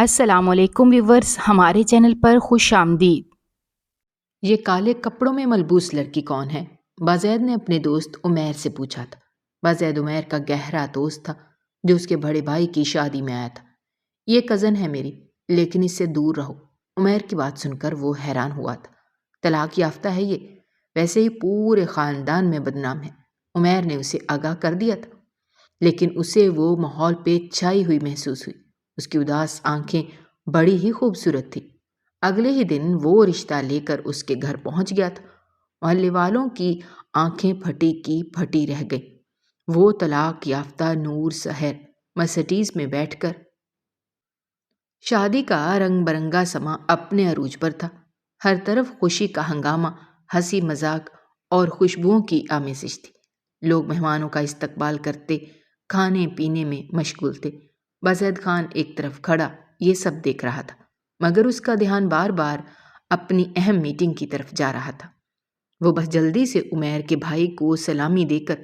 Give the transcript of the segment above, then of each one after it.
السلام علیکم ویورز، ہمارے چینل پر خوش آمدید۔ یہ کالے کپڑوں میں ملبوس لڑکی کون ہے؟ بازید نے اپنے دوست عمیر سے پوچھا تھا۔ بازید عمیر کا گہرا دوست تھا جو اس کے بڑے بھائی کی شادی میں آیا تھا۔ یہ کزن ہے میری، لیکن اس سے دور رہو۔ عمیر کی بات سن کر وہ حیران ہوا تھا۔ طلاق یافتہ ہے یہ، ویسے ہی پورے خاندان میں بدنام ہے۔ عمیر نے اسے آگاہ کر دیا تھا، لیکن اسے وہ ماحول پہ چھائی ہوئی محسوس ہوئی۔ اس کی اداس آنکھیں بڑی ہی خوبصورت تھی۔ اگلے ہی دن وہ رشتہ لے کر اس کے گھر پہنچ گیا تھا۔ محلے والوں کی آنکھیں پھٹی کی پھٹی رہ گئیں۔ وہ طلاق یافتہ نور سحر مرسیڈیز میں بیٹھ کر شادی کا رنگ برنگا سما اپنے عروج پر تھا۔ ہر طرف خوشی کا ہنگامہ، ہنسی مذاق اور خوشبوؤں کی آمیزش تھی۔ لوگ مہمانوں کا استقبال کرتے، کھانے پینے میں مشغول تھے۔ بازید خان ایک طرف کھڑا یہ سب دیکھ رہا تھا، مگر اس کا دھیان بار بار اپنی اہم میٹنگ کی طرف جا رہا تھا۔ وہ بس جلدی سے عمیر کے بھائی کو سلامی دے کر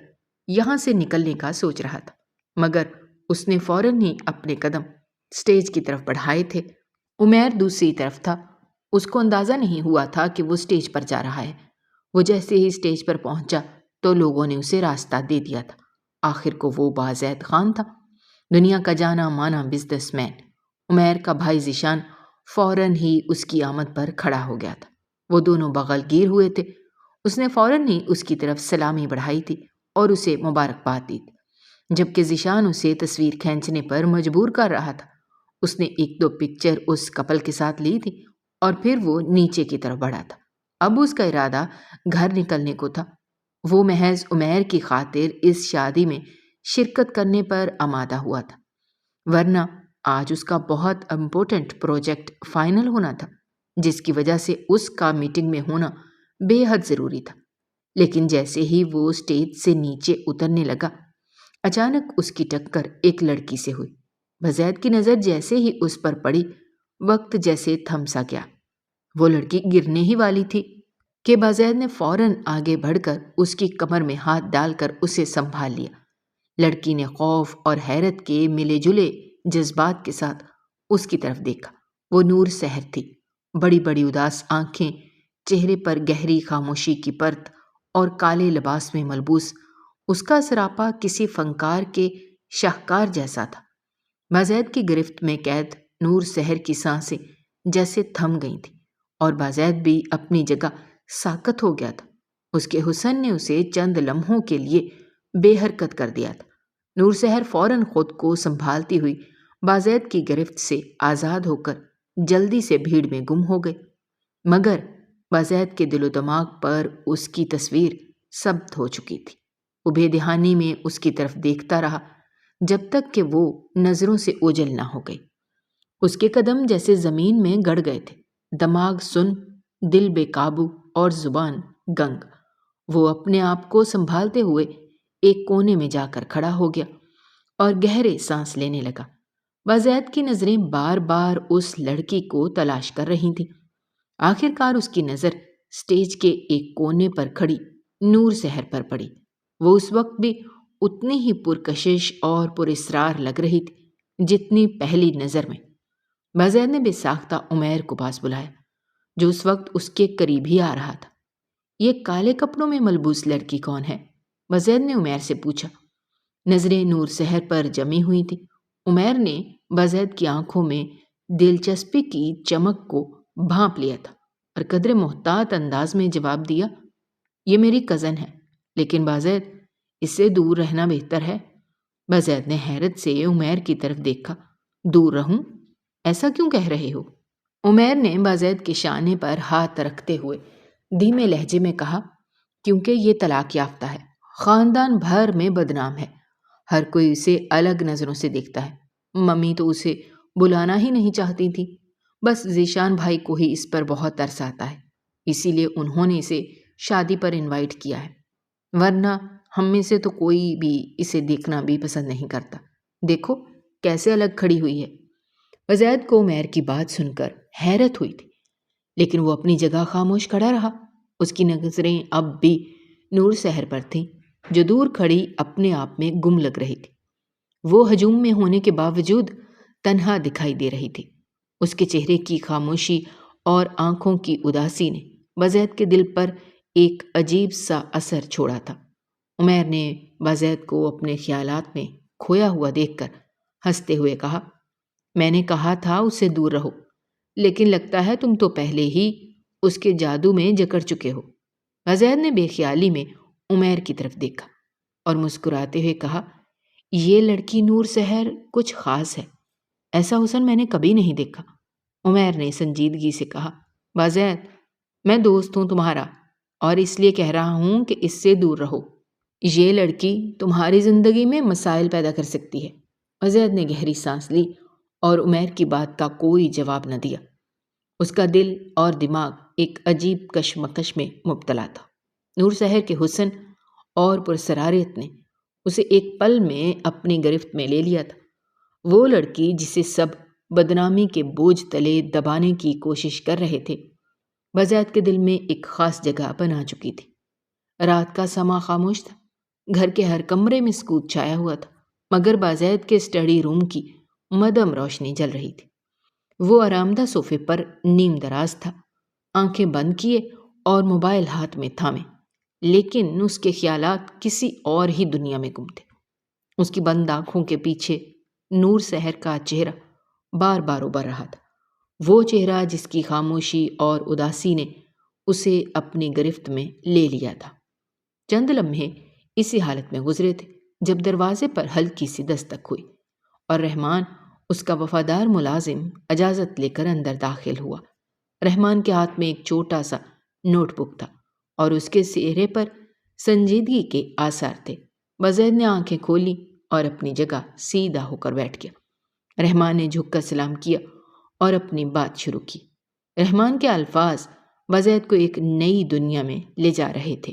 یہاں سے نکلنے کا سوچ رہا تھا، مگر اس نے فوراً ہی اپنے قدم سٹیج کی طرف بڑھائے تھے۔ عمیر دوسری طرف تھا۔ اس کو اندازہ نہیں ہوا تھا کہ وہ سٹیج پر جا رہا ہے۔ وہ جیسے ہی سٹیج پر پہنچا تو لوگوں نے اسے راستہ دے دیا تھا۔ آخر کو وہ بازید خان تھا، دنیا کا جانا مانا بزنس مین۔ عمیر کا بھائی ذیشان فوراً ہی اس کی آمد پر کھڑا ہو گیا تھا۔ وہ دونوں بغل گیر ہوئے تھے۔ اس نے فوراً ہی اس کی طرف سلامی بڑھائی تھی اور اسے مبارکباد دی تھی، جبکہ ذیشان اسے تصویر کھینچنے پر مجبور کر رہا تھا۔ اس نے ایک دو پکچر اس کپل کے ساتھ لی تھی اور پھر وہ نیچے کی طرف بڑھا تھا۔ اب اس کا ارادہ گھر نکلنے کو تھا۔ وہ محض عمیر کی خاطر اس شادی میں شرکت کرنے پر آمادہ ہوا تھا، ورنہ آج اس کا بہت امپورٹنٹ پروجیکٹ فائنل ہونا تھا، جس کی وجہ سے اس کا میٹنگ میں ہونا بے حد ضروری تھا۔ لیکن جیسے ہی وہ سٹیج سے نیچے اترنے لگا، اچانک اس کی ٹکر ایک لڑکی سے ہوئی۔ بازید کی نظر جیسے ہی اس پر پڑی، وقت جیسے تھم سا گیا۔ وہ لڑکی گرنے ہی والی تھی کہ بازید نے فوراً آگے بڑھ کر اس کی کمر میں ہاتھ ڈال کر اسے سنبھال لیا۔ لڑکی نے خوف اور حیرت کے ملے جلے جذبات کے ساتھ اس کی طرف دیکھا۔ وہ نور سحر تھی، بڑی بڑی اداس آنکھیں، چہرے پر گہری خاموشی کی پرت اور کالے لباس میں ملبوس اس کا سراپا کسی فنکار کے شاہکار جیسا تھا۔ بازید کی گرفت میں قید نور سحر کی سانسیں جیسے تھم گئی تھیں اور بازید بھی اپنی جگہ ساکت ہو گیا تھا۔ اس کے حسن نے اسے چند لمحوں کے لیے بے حرکت کر دیا تھا۔ نور سحر فوراً خود کو سنبھالتی ہوئی بازید کی گرفت سے آزاد ہو کر جلدی سے بھیڑ میں گم ہو گئی، مگر بازید کے دل و دماغ پر اس کی تصویر ثبت ہو چکی تھی۔ وہ بے دہانی میں اس کی طرف دیکھتا رہا جب تک کہ وہ نظروں سے اوجھل نہ ہو گئی۔ اس کے قدم جیسے زمین میں گڑ گئے تھے، دماغ سن، دل بے قابو اور زبان گنگ۔ وہ اپنے آپ کو سنبھالتے ہوئے ایک کونے میں جا کر کھڑا ہو گیا اور گہرے سانس لینے لگا۔ بازید کی نظریں بار بار اس لڑکی کو تلاش کر رہی تھیں۔ آخر کار اس کی نظر سٹیج کے ایک کونے پر کھڑی نور سحر پر پڑی۔ وہ اس وقت بھی اتنی ہی پرکشش اور پراسرار لگ رہی تھی جتنی پہلی نظر میں۔ بازید نے بے ساختہ عمیر کو پاس بلایا، جو اس وقت اس کے قریب ہی آ رہا تھا۔ یہ کالے کپڑوں میں ملبوس لڑکی کون ہے؟ بازید نے عمیر سے پوچھا۔ نظریں نور سحر پر جمی ہوئی تھی۔ عمیر نے بازید کی آنکھوں میں دلچسپی کی چمک کو بھانپ لیا تھا اور قدرے محتاط انداز میں جواب دیا، یہ میری کزن ہے، لیکن بازید اس سے دور رہنا بہتر ہے۔ بازید نے حیرت سے عمیر کی طرف دیکھا۔ دور رہوں؟ ایسا کیوں کہہ رہے ہو؟ عمیر نے بازید کے شانے پر ہاتھ رکھتے ہوئے دھیمے لہجے میں کہا، کیونکہ یہ طلاق یافتہ ہے، خاندان بھر میں بدنام ہے، ہر کوئی اسے الگ نظروں سے دیکھتا ہے۔ ممی تو اسے بلانا ہی نہیں چاہتی تھی، بس ذیشان بھائی کو ہی اس پر بہت ترس آتا ہے، اسی لیے انہوں نے اسے شادی پر انوائٹ کیا ہے، ورنہ ہم میں سے تو کوئی بھی اسے دیکھنا بھی پسند نہیں کرتا۔ دیکھو کیسے الگ کھڑی ہوئی ہے۔ بازید کو عمیر کی بات سن کر حیرت ہوئی تھی، لیکن وہ اپنی جگہ خاموش کھڑا رہا۔ اس کی نظریں اب بھی نور سحر پر تھیں، جو دور کھڑی اپنے آپ میں گم لگ رہی تھی۔ وہ ہجوم میں ہونے کے باوجود تنہا دکھائی دے رہی تھی۔ اس کے چہرے کی خاموشی اور آنکھوں کی اداسی نے بازید کے دل پر ایک عجیب سا اثر چھوڑا تھا۔ عمیر نے بازید کو اپنے خیالات میں کھویا ہوا دیکھ کر ہنستے ہوئے کہا، میں نے کہا تھا اس سے دور رہو، لیکن لگتا ہے تم تو پہلے ہی اس کے جادو میں جکڑ چکے ہو۔ بازید نے بے خیالی میں عمیر کی طرف دیکھا اور مسکراتے ہوئے کہا، یہ لڑکی نور سحر کچھ خاص ہے، ایسا حسن میں نے کبھی نہیں دیکھا۔ عمیر نے سنجیدگی سے کہا، بازید، میں دوست ہوں تمہارا اور اس لیے کہہ رہا ہوں کہ اس سے دور رہو۔ یہ لڑکی تمہاری زندگی میں مسائل پیدا کر سکتی ہے۔ بازید نے گہری سانس لی اور عمیر کی بات کا کوئی جواب نہ دیا۔ اس کا دل اور دماغ ایک عجیب کشمکش میں مبتلا تھا۔ نور سحر کے حسن اور پرسرارت نے اسے ایک پل میں اپنی گرفت میں لے لیا تھا۔ وہ لڑکی جسے سب بدنامی کے بوجھ تلے دبانے کی کوشش کر رہے تھے، بازید کے دل میں ایک خاص جگہ بنا چکی تھی۔ رات کا سما خاموش تھا، گھر کے ہر کمرے میں سکوت چھایا ہوا تھا، مگر بازید کے اسٹڈی روم کی مدھم روشنی جل رہی تھی۔ وہ آرام دہ صوفے پر نیم دراز تھا، آنکھیں بند کیے اور موبائل ہاتھ میں تھامے، لیکن اس کے خیالات کسی اور ہی دنیا میں گم تھے۔ اس کی بند آنکھوں کے پیچھے نور سحر کا چہرہ بار بار ابھر رہا تھا، وہ چہرہ جس کی خاموشی اور اداسی نے اسے اپنی گرفت میں لے لیا تھا۔ چند لمحے اسی حالت میں گزرے تھے جب دروازے پر ہلکی سی دستک ہوئی اور رحمان، اس کا وفادار ملازم، اجازت لے کر اندر داخل ہوا۔ رحمان کے ہاتھ میں ایک چھوٹا سا نوٹ بک تھا اور اس کے چہرے پر سنجیدگی کے آثار تھے۔ بازید نے آنکھیں کھولی اور اپنی جگہ سیدھا ہو کر بیٹھ گیا۔ رحمان نے جھک کر سلام کیا اور اپنی بات شروع کی۔ رحمان کے الفاظ بازید کو ایک نئی دنیا میں لے جا رہے تھے۔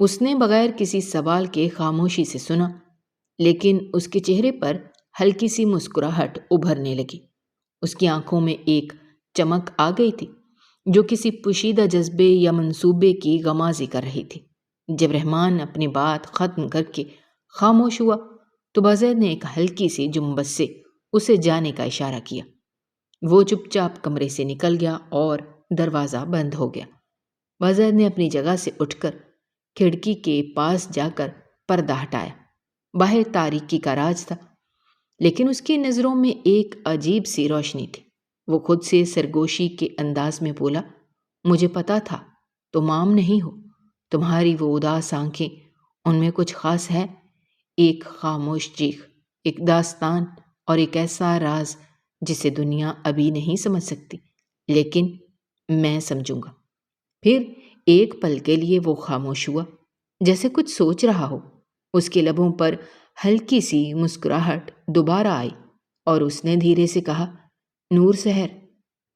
اس نے بغیر کسی سوال کے خاموشی سے سنا، لیکن اس کے چہرے پر ہلکی سی مسکراہٹ ابھرنے لگی۔ اس کی آنکھوں میں ایک چمک آ گئی تھی جو کسی پوشیدہ جذبے یا منصوبے کی غمازی کر رہی تھی۔ جب رحمان اپنی بات ختم کر کے خاموش ہوا تو بازید نے ایک ہلکی سی جنبش سے اسے جانے کا اشارہ کیا۔ وہ چپ چاپ کمرے سے نکل گیا اور دروازہ بند ہو گیا۔ بازید نے اپنی جگہ سے اٹھ کر کھڑکی کے پاس جا کر پردہ ہٹایا۔ باہر تاریکی کا راج تھا، لیکن اس کی نظروں میں ایک عجیب سی روشنی تھی۔ وہ خود سے سرگوشی کے انداز میں بولا، مجھے پتا تھا تم عام نہیں ہو، تمہاری وہ اداس آنکھیں، ان میں کچھ خاص ہے، ایک خاموش چیخ، ایک داستان اور ایک ایسا راز جسے دنیا ابھی نہیں سمجھ سکتی، لیکن میں سمجھوں گا۔ پھر ایک پل کے لیے وہ خاموش ہوا، جیسے کچھ سوچ رہا ہو۔ اس کے لبوں پر ہلکی سی مسکراہٹ دوبارہ آئی اور اس نے دھیرے سے کہا، نور سحر،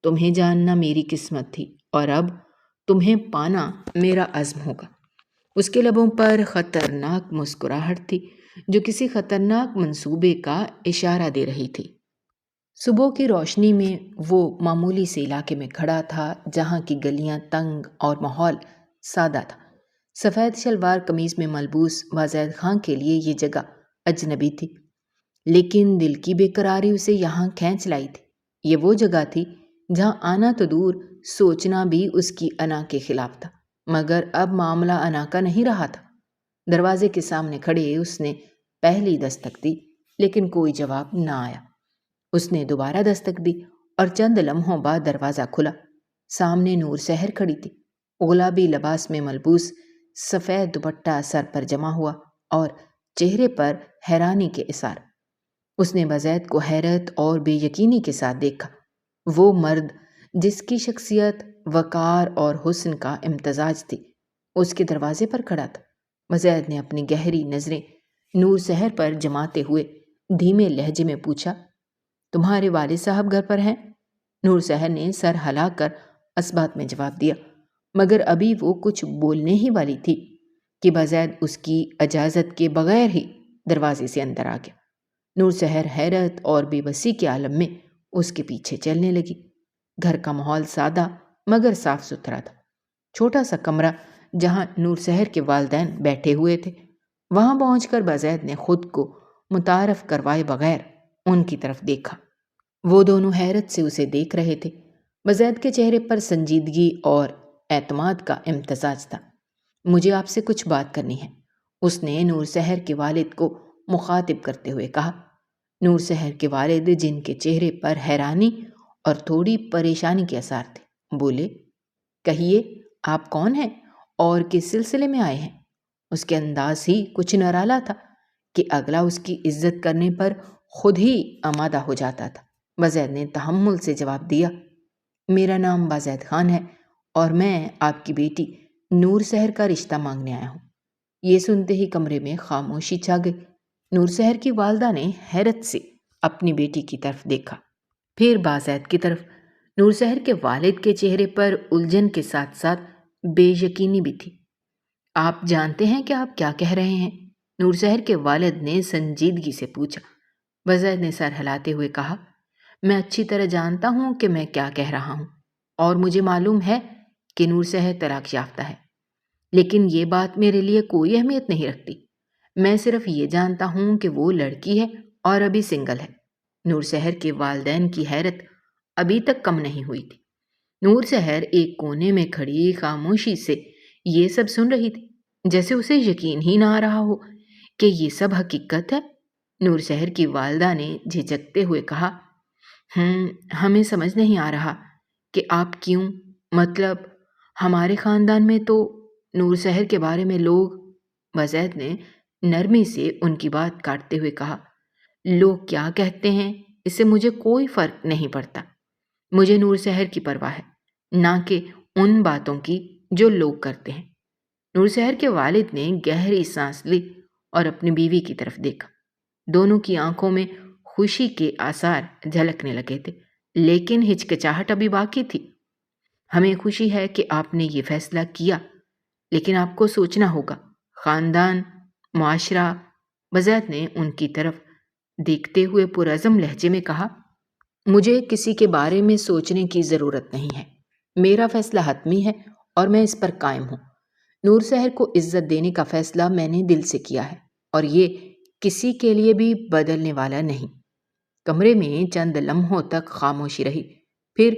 تمہیں جاننا میری قسمت تھی اور اب تمہیں پانا میرا عزم ہوگا۔ اس کے لبوں پر خطرناک مسکراہٹ تھی جو کسی خطرناک منصوبے کا اشارہ دے رہی تھی۔ صبح کی روشنی میں وہ معمولی سے علاقے میں کھڑا تھا جہاں کی گلیاں تنگ اور ماحول سادہ تھا۔ سفید شلوار قمیض میں ملبوس بازید خان کے لیے یہ جگہ اجنبی تھی، لیکن دل کی بے قراری اسے یہاں کھینچ لائی تھی۔ یہ وہ جگہ تھی جہاں آنا تو دور، سوچنا بھی اس کی انا کے خلاف تھا، مگر اب معاملہ انا کا نہیں رہا تھا۔ دروازے کے سامنے کھڑے اس نے پہلی دستک دی، لیکن کوئی جواب نہ آیا۔ اس نے دوبارہ دستک دی اور چند لمحوں بعد دروازہ کھلا۔ سامنے نور سحر کھڑی تھی، گلابی لباس میں ملبوس، سفید دوپٹہ سر پر جمع ہوا اور چہرے پر حیرانی کے اثار۔ اس نے بازید کو حیرت اور بے یقینی کے ساتھ دیکھا۔ وہ مرد جس کی شخصیت وقار اور حسن کا امتزاج تھی، اس کے دروازے پر کھڑا تھا۔ بازید نے اپنی گہری نظریں نور سحر پر جماتے ہوئے دھیمے لہجے میں پوچھا، تمہارے والد صاحب گھر پر ہیں؟ نور سحر نے سر ہلا کر اثبات میں جواب دیا، مگر ابھی وہ کچھ بولنے ہی والی تھی کہ بازید اس کی اجازت کے بغیر ہی دروازے سے اندر آ گیا۔ نور سحر حیرت اور بے بسی کے عالم میں اس کے پیچھے چلنے لگی۔ گھر کا ماحول سادہ مگر صاف ستھرا تھا۔ چھوٹا سا کمرہ جہاں نور سحر کے والدین بیٹھے ہوئے تھے، وہاں پہنچ کر بازید نے خود کو متعارف کروائے بغیر ان کی طرف دیکھا۔ وہ دونوں حیرت سے اسے دیکھ رہے تھے۔ بزید کے چہرے پر سنجیدگی اور اعتماد کا امتزاج تھا۔ مجھے آپ سے کچھ بات کرنی ہے، اس نے نور سحر کے والد کو مخاطب کرتے ہوئے کہا۔ نور سحر کے والد، جن کے چہرے پر حیرانی اور تھوڑی پریشانی کے اثار تھے، بولے، کہیے آپ کون ہیں اور کس سلسلے میں آئے ہیں؟ اس کے انداز ہی کچھ نرالا تھا کہ اگلا اس کی عزت کرنے پر خود ہی آمادہ ہو جاتا تھا۔ بزید نے تحمل سے جواب دیا، میرا نام بازید خان ہے اور میں آپ کی بیٹی نور سحر کا رشتہ مانگنے آیا ہوں۔ یہ سنتے ہی کمرے میں خاموشی چھا گئی۔ نور سحر کی والدہ نے حیرت سے اپنی بیٹی کی طرف دیکھا، پھر بازید کی طرف۔ نور سحر کے والد کے چہرے پر الجھن کے ساتھ ساتھ بے یقینی بھی تھی۔ آپ جانتے ہیں کہ آپ کیا کہہ رہے ہیں؟ نور سحر کے والد نے سنجیدگی سے پوچھا۔ بزید نے سر ہلاتے ہوئے کہا، میں اچھی طرح جانتا ہوں کہ میں کیا کہہ رہا ہوں، اور مجھے معلوم ہے کہ نور سحر طلاق یافتہ ہے، لیکن یہ بات میرے لیے کوئی اہمیت نہیں رکھتی۔ میں صرف یہ جانتا ہوں کہ وہ لڑکی ہے اور ابھی سنگل ہے۔ نور سحر کے والدین کی حیرت ابھی تک کم نہیں ہوئی تھی۔ نور سحر ایک کونے میں کھڑی خاموشی سے یہ سب سن رہی تھی، جیسے اسے یقین ہی نہ آ رہا ہو کہ یہ سب حقیقت ہے۔ نور سحر کی والدہ نے جھجکتے ہوئے کہا، ہمیں سمجھ نہیں آ رہا کہ آپ کیوں، مطلب ہمارے خاندان میں تو نور سحر کے بارے میں لوگ۔ بزید نے نرمی سے ان کی بات کاٹتے ہوئے کہا، لوگ کیا کہتے ہیں اس سے مجھے کوئی فرق نہیں پڑتا۔ مجھے نور سحر کی پرواہ ہے، نہ کہ ان باتوں کی جو لوگ کرتے ہیں۔ نور سحر کے والد نے گہری سانس لی اور اپنی بیوی کی طرف دیکھا۔ دونوں کی آنکھوں میں خوشی کے آثار جھلکنے لگے تھے، لیکن ہچکچاہٹ ابھی باقی تھی۔ ہمیں خوشی ہے کہ آپ نے یہ فیصلہ کیا، لیکن آپ کو سوچنا ہوگا، خاندان، معاشرہ۔ بزید نے ان کی طرف دیکھتے ہوئے پرعزم لہجے میں کہا، مجھے کسی کے بارے میں سوچنے کی ضرورت نہیں ہے، میرا فیصلہ حتمی ہے اور میں اس پر قائم ہوں۔ نور سحر کو عزت دینے کا فیصلہ میں نے دل سے کیا ہے اور یہ کسی کے لیے بھی بدلنے والا نہیں۔ کمرے میں چند لمحوں تک خاموشی رہی، پھر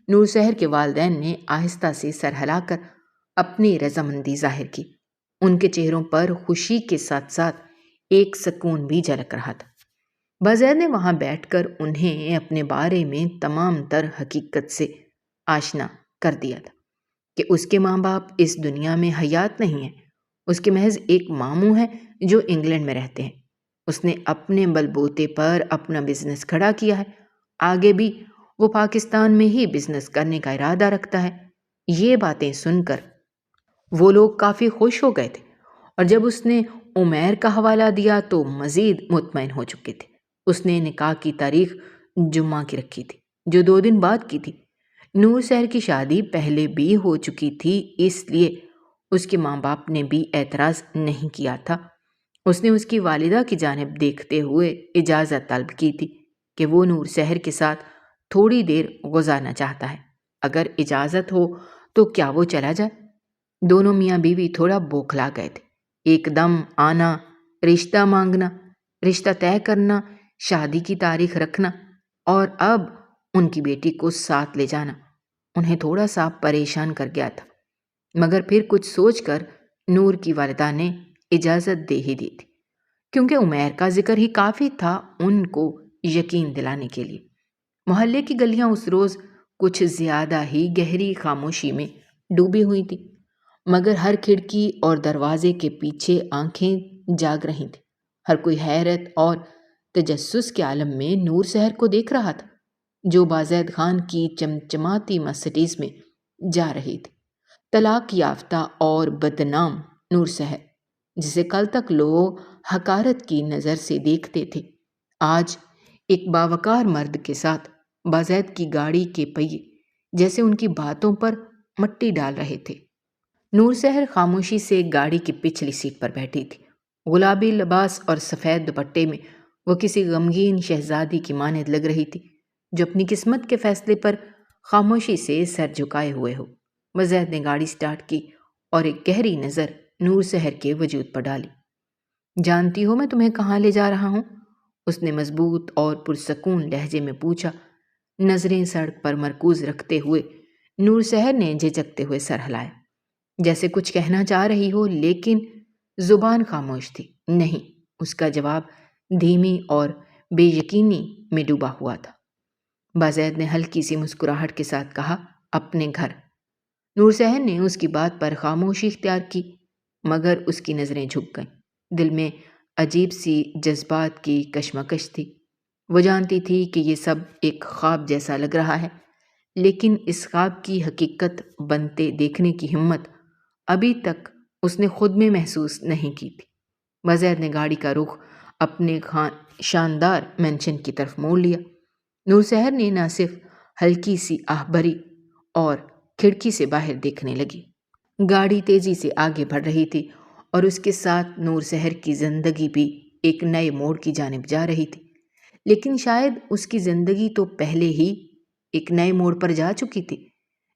نور سحر کے والدین نے آہستہ سے سر ہلا کر اپنی رضامندی ظاہر کی۔ ان کے چہروں پر خوشی کے ساتھ ساتھ ایک سکون بھی جھلک رہا تھا۔ بزید نے وہاں بیٹھ کر انہیں اپنے بارے میں تمام تر حقیقت سے آشنا کر دیا تھا کہ اس کے ماں باپ اس دنیا میں حیات نہیں ہیں، اس کے محض ایک ماموں ہیں جو انگلینڈ میں رہتے ہیں۔ اس نے اپنے بل بوتے پر اپنا بزنس کھڑا کیا ہے، آگے بھی وہ پاکستان میں ہی بزنس کرنے کا ارادہ رکھتا ہے۔ یہ باتیں سن کر وہ لوگ کافی خوش ہو گئے تھے، اور جب اس نے عمیر کا حوالہ دیا تو مزید مطمئن ہو چکے تھے۔ اس نے نکاح کی تاریخ جمعہ کی رکھی تھی، جو 2 دن بعد کی تھی۔ نور سحر کی شادی پہلے بھی ہو چکی تھی، اس لیے اس کے ماں باپ نے بھی اعتراض نہیں کیا تھا۔ اس نے اس کی والدہ کی جانب دیکھتے ہوئے اجازت طلب کی تھی کہ وہ نور سحر کے ساتھ تھوڑی دیر گزارنا چاہتا ہے، اگر اجازت ہو تو کیا وہ چلا جائے؟ دونوں میاں بیوی تھوڑا بوکھلا گئے تھے۔ ایک دم آنا، رشتہ مانگنا، رشتہ طے کرنا، شادی کی تاریخ رکھنا، اور اب ان کی بیٹی کو ساتھ لے جانا انہیں تھوڑا سا پریشان کر گیا تھا، مگر پھر کچھ سوچ کر نور کی والدہ نے اجازت دے ہی دی تھی، کیونکہ عمیر کا ذکر ہی کافی تھا ان کو یقین دلانے کے لیے۔ محلے کی گلیاں اس روز کچھ زیادہ ہی گہری خاموشی میں ڈوبی ہوئی تھی، مگر ہر کھڑکی اور دروازے کے پیچھے آنکھیں جاگ رہی تھیں۔ ہر کوئی حیرت اور تجسس کے عالم میں نور سحر کو دیکھ رہا تھا، جو بازید خان کی چمچماتی مرسیڈیز میں جا رہی تھی۔ طلاق یافتہ اور بدنام نور سحر، جسے کل تک لوگ حقارت کی نظر سے دیکھتے تھے، آج ایک باوقار مرد کے ساتھ بازید کی گاڑی کے پہیے جیسے ان کی باتوں پر مٹی ڈال رہے تھے۔ نور سحر خاموشی سے گاڑی کی پچھلی سیٹ پر بیٹھی تھی۔ گلابی لباس اور سفید دوپٹے میں وہ کسی غمگین شہزادی کی مانند لگ رہی تھی، جو اپنی قسمت کے فیصلے پر خاموشی سے سر جھکائے ہوئے ہو۔ بزید نے گاڑی سٹارٹ کی اور ایک گہری نظر نور سحر کے وجود پر ڈالی۔ جانتی ہو میں تمہیں کہاں لے جا رہا ہوں؟ اس نے مضبوط اور پرسکون لہجے میں پوچھا، نظریں سڑک پر مرکوز رکھتے ہوئے نور سحر نے جھجکتے ہوئے سر ہلایا، جیسے کچھ کہنا چاہ رہی ہو، لیکن زبان خاموش تھی۔ نہیں، اس کا جواب دھیمی اور بے یقینی میں ڈوبا ہوا تھا۔ بازید نے ہلکی سی مسکراہٹ کے ساتھ کہا، اپنے گھر۔ نور سحر نے اس کی بات پر خاموشی اختیار کی، مگر اس کی نظریں جھک گئیں۔ دل میں عجیب سی جذبات کی کشمکش تھی۔ وہ جانتی تھی کہ یہ سب ایک خواب جیسا لگ رہا ہے، لیکن اس خواب کی حقیقت بنتے دیکھنے کی ہمت ابھی تک اس نے خود میں محسوس نہیں کی تھی۔ بازید نے گاڑی کا رخ اپنے شاندار مینشن کی طرف موڑ لیا۔ نور سحر نے نہ صرف ہلکی سی آہ بھری اور کھڑکی سے باہر دیکھنے لگی۔ گاڑی تیزی سے آگے بڑھ رہی تھی اور اس کے ساتھ نور سحر کی زندگی بھی ایک نئے موڑ کی جانب جا رہی تھی، لیکن شاید اس کی زندگی تو پہلے ہی ایک نئے موڑ پر جا چکی تھی،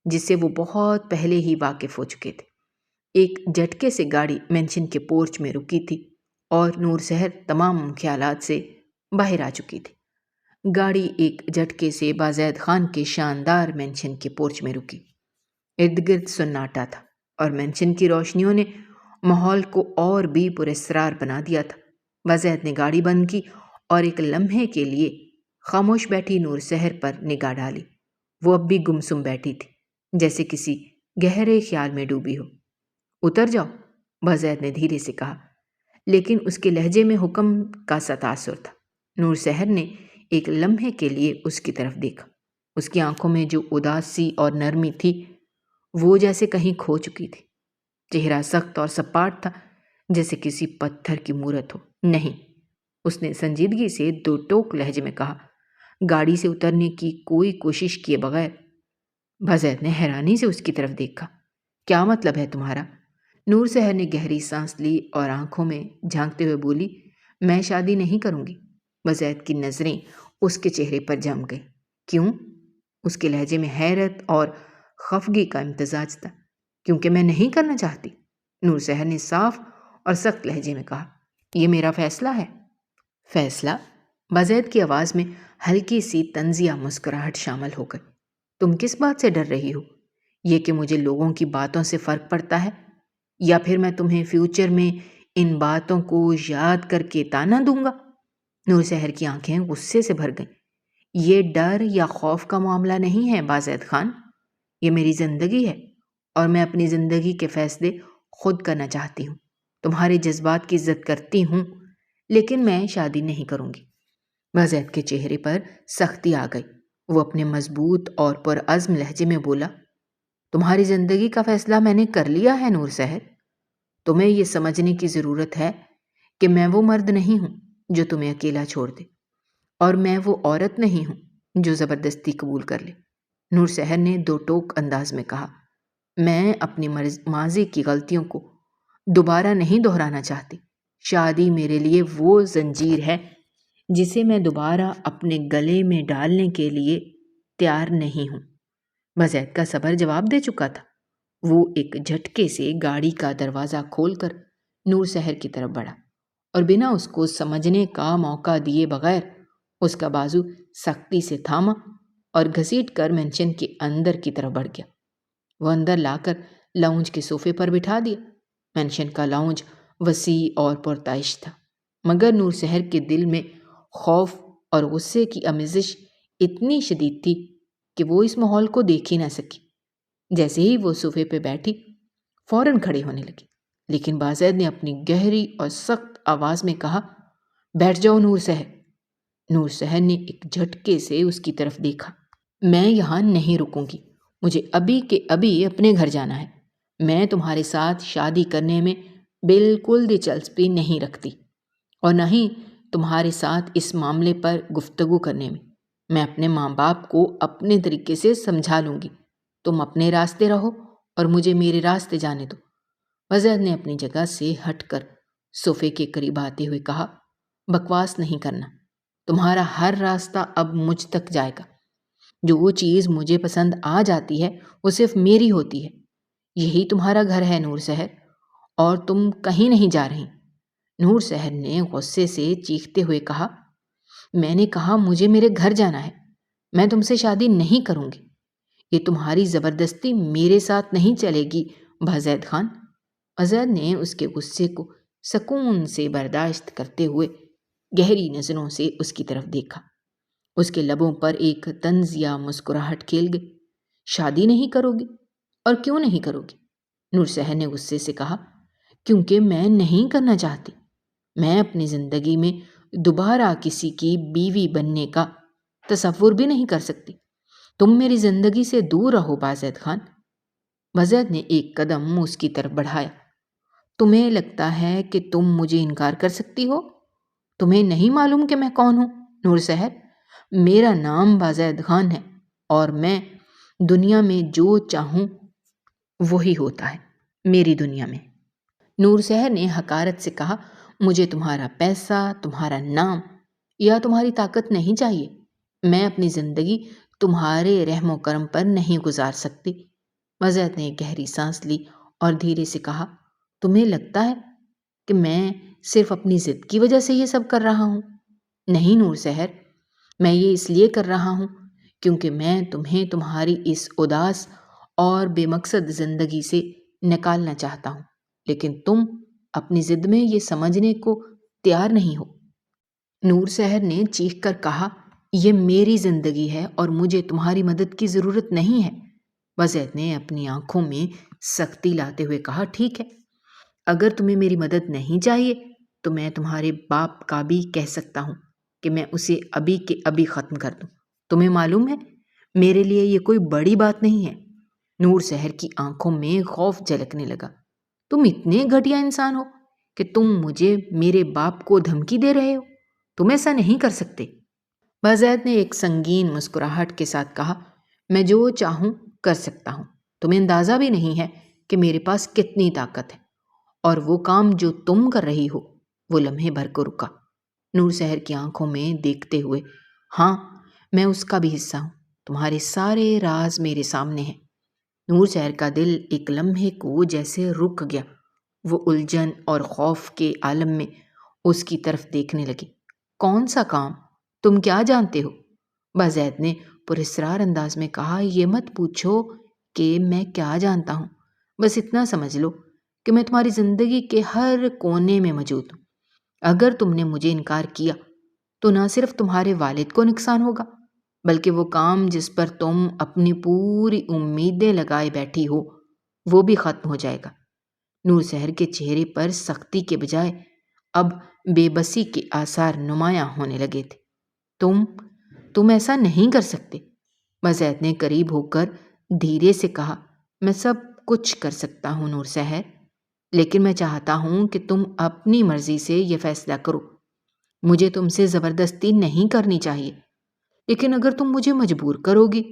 جس سے وہ بہت پہلے ہی واقف ہو چکے تھے۔ ایک جھٹکے سے گاڑی مینشن کے پورچ میں رکی تھی اور نور سحر تمام خیالات سے باہر آ چکی تھی۔ گاڑی ایک جھٹکے سے بازید خان کے شاندار مینشن کے پورچ میں رکی۔ ارد گرد سناٹا تھا اور مینشن کی روشنیوں نے ماحول کو اور بھی پراسرار بنا دیا تھا۔ بازید نے گاڑی بند کی اور ایک لمحے کے لیے خاموش بیٹھی نور سحر پر نگاہ ڈالی۔ وہ اب بھی گمسم بیٹھی تھی، جیسے کسی گہرے خیال میں ڈوبی ہو۔ اتر جاؤ، بازید نے دھیرے سے کہا، لیکن اس کے لہجے میں حکم کا سا تاثر تھا۔ نور سحر نے ایک لمحے کے لیے اس کی طرف دیکھا۔ اس کی آنکھوں میں جو اداسی اور نرمی تھی، وہ جیسے کہیں کھو چکی تھی۔ چہرہ سخت اور سپاٹ تھا، جیسے کسی پتھر کی مورت ہو۔ نہیں، اس نے سنجیدگی سے دو ٹوک لہجے میں کہا، گاڑی سے اترنے کی کوئی کوشش کیے بغیر۔ بازید نے حیرانی سے اس کی طرف دیکھا۔ کیا مطلب ہے تمہارا؟ نور سحر نے گہری سانس لی اور آنکھوں میں جھانکتے ہوئے بولی، میں شادی نہیں کروں گی۔ بازید کی نظریں اس کے چہرے پر جم گئیں۔ کیوں؟ اس کے لہجے میں حیرت اور خفگی کا امتزاج تھا۔ کیونکہ میں نہیں کرنا چاہتی، نور سحر نے صاف اور سخت لہجے میں کہا۔ یہ میرا فیصلہ ہے۔ فیصلہ؟ بازید کی آواز میں ہلکی سی طنزیہ مسکراہٹ شامل ہو گئی۔ تم کس بات سے ڈر رہی ہو؟ یہ کہ مجھے لوگوں کی باتوں سے فرق پڑتا ہے، یا پھر میں تمہیں فیوچر میں ان باتوں کو یاد کر کے تانا دوں گا؟ نور سحر کی آنکھیں غصے سے بھر گئیں۔ یہ ڈر یا خوف کا معاملہ نہیں ہے بازید خان، یہ میری زندگی ہے اور میں اپنی زندگی کے فیصلے خود کرنا چاہتی ہوں۔ تمہارے جذبات کی عزت کرتی ہوں، لیکن میں شادی نہیں کروں گی۔ بازید کے چہرے پر سختی آ گئی۔ وہ اپنے مضبوط اور پرعزم لہجے میں بولا، تمہاری زندگی کا فیصلہ میں نے کر لیا ہے نور سحر۔ تمہیں یہ سمجھنے کی ضرورت ہے کہ میں وہ مرد نہیں ہوں جو تمہیں اکیلا چھوڑ دے، اور میں وہ عورت نہیں ہوں جو زبردستی قبول کر لے۔ نور سحر نے دو ٹوک انداز میں کہا، میں اپنی ماضی کی غلطیوں کو دوبارہ نہیں دہرانا چاہتی۔ شادی میرے لیے وہ زنجیر ہے جسے میں دوبارہ اپنے گلے میں ڈالنے کے لیے تیار نہیں ہوں۔ بازید کا صبر جواب دے چکا تھا۔ وہ ایک جھٹکے سے گاڑی کا دروازہ کھول کر نور سحر کی طرف بڑھا اور بنا اس کو سمجھنے کا موقع دیے بغیر اس کا بازو سختی سے تھاما اور گھسیٹ کر مینشن کے اندر کی طرف بڑھ گیا۔ وہ اندر لا کر لاؤنج کے صوفے پر بٹھا دیا۔ مینشن کا لاؤنج وسیع اور پرتعش تھا، مگر نور سحر کے دل میں خوف اور غصے کی آمیزش اتنی شدید تھی کہ وہ اس ماحول کو دیکھ ہی نہ سکی۔ جیسے ہی وہ صوفے پہ بیٹھی، فوراً کھڑی ہونے لگی، لیکن بازید نے اپنی گہری اور سخت آواز میں کہا، بیٹھ جاؤ نور سحر۔ نور سحر نے ایک جھٹکے سے اس کی طرف دیکھا۔ میں یہاں نہیں رکوں گی، مجھے ابھی کے ابھی اپنے گھر جانا ہے۔ میں تمہارے ساتھ شادی کرنے میں بالکل دلچسپی نہیں رکھتی، اور نہ ہی تمہارے ساتھ اس معاملے پر گفتگو کرنے میں۔ میں اپنے ماں باپ کو اپنے طریقے سے سمجھا لوں گی۔ تم اپنے راستے رہو اور مجھے میرے راستے جانے دو۔ بازید نے اپنی جگہ سے ہٹ کر صوفے کے قریب آتے ہوئے کہا، بکواس نہیں کرنا، تمہارا ہر راستہ اب مجھ تک جائے گا۔ جو چیز مجھے پسند آ جاتی ہے وہ صرف میری ہوتی ہے۔ یہی تمہارا گھر ہے نور سحر، اور تم کہیں نہیں جا رہی۔ نور سحر نے غصے سے چیختے ہوئے کہا، میں نے کہا مجھے میرے گھر جانا ہے۔ میں تم سے شادی نہیں کروں گی، یہ تمہاری زبردستی میرے ساتھ نہیں چلے گی بازید خان۔ ازید نے اس کے غصے کو سکون سے برداشت کرتے ہوئے گہری نظروں سے اس کی طرف دیکھا۔ اس کے لبوں پر ایک طنزیہ مسکراہٹ کھیل گئی۔ شادی نہیں کرو گی؟ اور کیوں نہیں کرو گی؟ نورسحر نے غصے سے کہا۔ کیونکہ میں نہیں کرنا چاہتی۔ میں اپنی زندگی میں دوبارہ کسی کی بیوی بننے کا تصور بھی نہیں کر سکتی۔ تم میری زندگی سے دور رہو بازید خان۔ بازید نے ایک قدم اس کی طرف بڑھایا۔ تمہیں لگتا ہے کہ تم مجھے انکار کر سکتی ہو؟ تمہیں نہیں معلوم کہ میں کون ہوں نورسحر؟ میرا نام بازید خان ہے اور میں دنیا میں جو چاہوں وہی ہوتا ہے میری دنیا میں۔ نورسحر نے حقارت سے کہا، مجھے تمہارا پیسہ، تمہارا نام یا تمہاری طاقت نہیں چاہیے۔ میں اپنی زندگی تمہارے رحم و کرم پر نہیں گزار سکتی۔ بازید نے گہری سانس لی اور دھیرے سے کہا، تمہیں لگتا ہے کہ میں صرف اپنی ضد کی وجہ سے یہ سب کر رہا ہوں؟ نہیں نورسحر، میں یہ اس لیے کر رہا ہوں کیونکہ میں تمہیں تمہاری اس اداس اور بے مقصد زندگی سے نکالنا چاہتا ہوں، لیکن تم اپنی ضد میں یہ سمجھنے کو تیار نہیں ہو۔ نورسحر نے چیخ کر کہا، یہ میری زندگی ہے اور مجھے تمہاری مدد کی ضرورت نہیں ہے۔ بازید نے اپنی آنکھوں میں سختی لاتے ہوئے کہا، ٹھیک ہے، اگر تمہیں میری مدد نہیں چاہیے تو میں تمہارے باپ کا بھی کہہ سکتا ہوں کہ میں اسے ابھی کے ابھی ختم کر دوں۔ تمہیں معلوم ہے میرے لیے یہ کوئی بڑی بات نہیں ہے۔ نورسحر کی آنکھوں میں خوف جھلکنے لگا۔ تم اتنے گھٹیا انسان ہو کہ تم مجھے میرے باپ کو دھمکی دے رہے ہو؟ تم ایسا نہیں کر سکتے۔ بازید نے ایک سنگین مسکراہٹ کے ساتھ کہا، میں جو چاہوں کر سکتا ہوں۔ تمہیں اندازہ بھی نہیں ہے کہ میرے پاس کتنی طاقت ہے، اور وہ کام جو تم کر رہی ہو۔ وہ لمحے بھر کو رکا، نورسحر کی آنکھوں میں دیکھتے ہوئے، ہاں میں اس کا بھی حصہ ہوں، تمہارے سارے راز میرے سامنے ہیں۔ نورسحر کا دل ایک لمحے کو جیسے رک گیا۔ وہ الجھن اور خوف کے عالم میں اس کی طرف دیکھنے لگی۔ کون سا کام؟ تم کیا جانتے ہو؟ بازید نے پراسرار انداز میں کہا، یہ مت پوچھو کہ میں کیا جانتا ہوں، بس اتنا سمجھ لو کہ میں تمہاری زندگی کے ہر کونے میں موجود ہوں۔ اگر تم نے مجھے انکار کیا تو نہ صرف تمہارے والد کو نقصان ہوگا، بلکہ وہ کام جس پر تم اپنی پوری امیدیں لگائے بیٹھی ہو وہ بھی ختم ہو جائے گا۔ نورسحر کے چہرے پر سختی کے بجائے اب بے بسی کے آثار نمایاں ہونے لگے تھے۔ تم ایسا نہیں کر سکتے۔ بازید نے قریب ہو کر دھیرے سے کہا، میں سب کچھ کر سکتا ہوں نورسحر، لیکن میں چاہتا ہوں کہ تم اپنی مرضی سے یہ فیصلہ کرو۔ مجھے تم سے زبردستی نہیں کرنی چاہیے، لیکن اگر تم مجھے مجبور کرو گی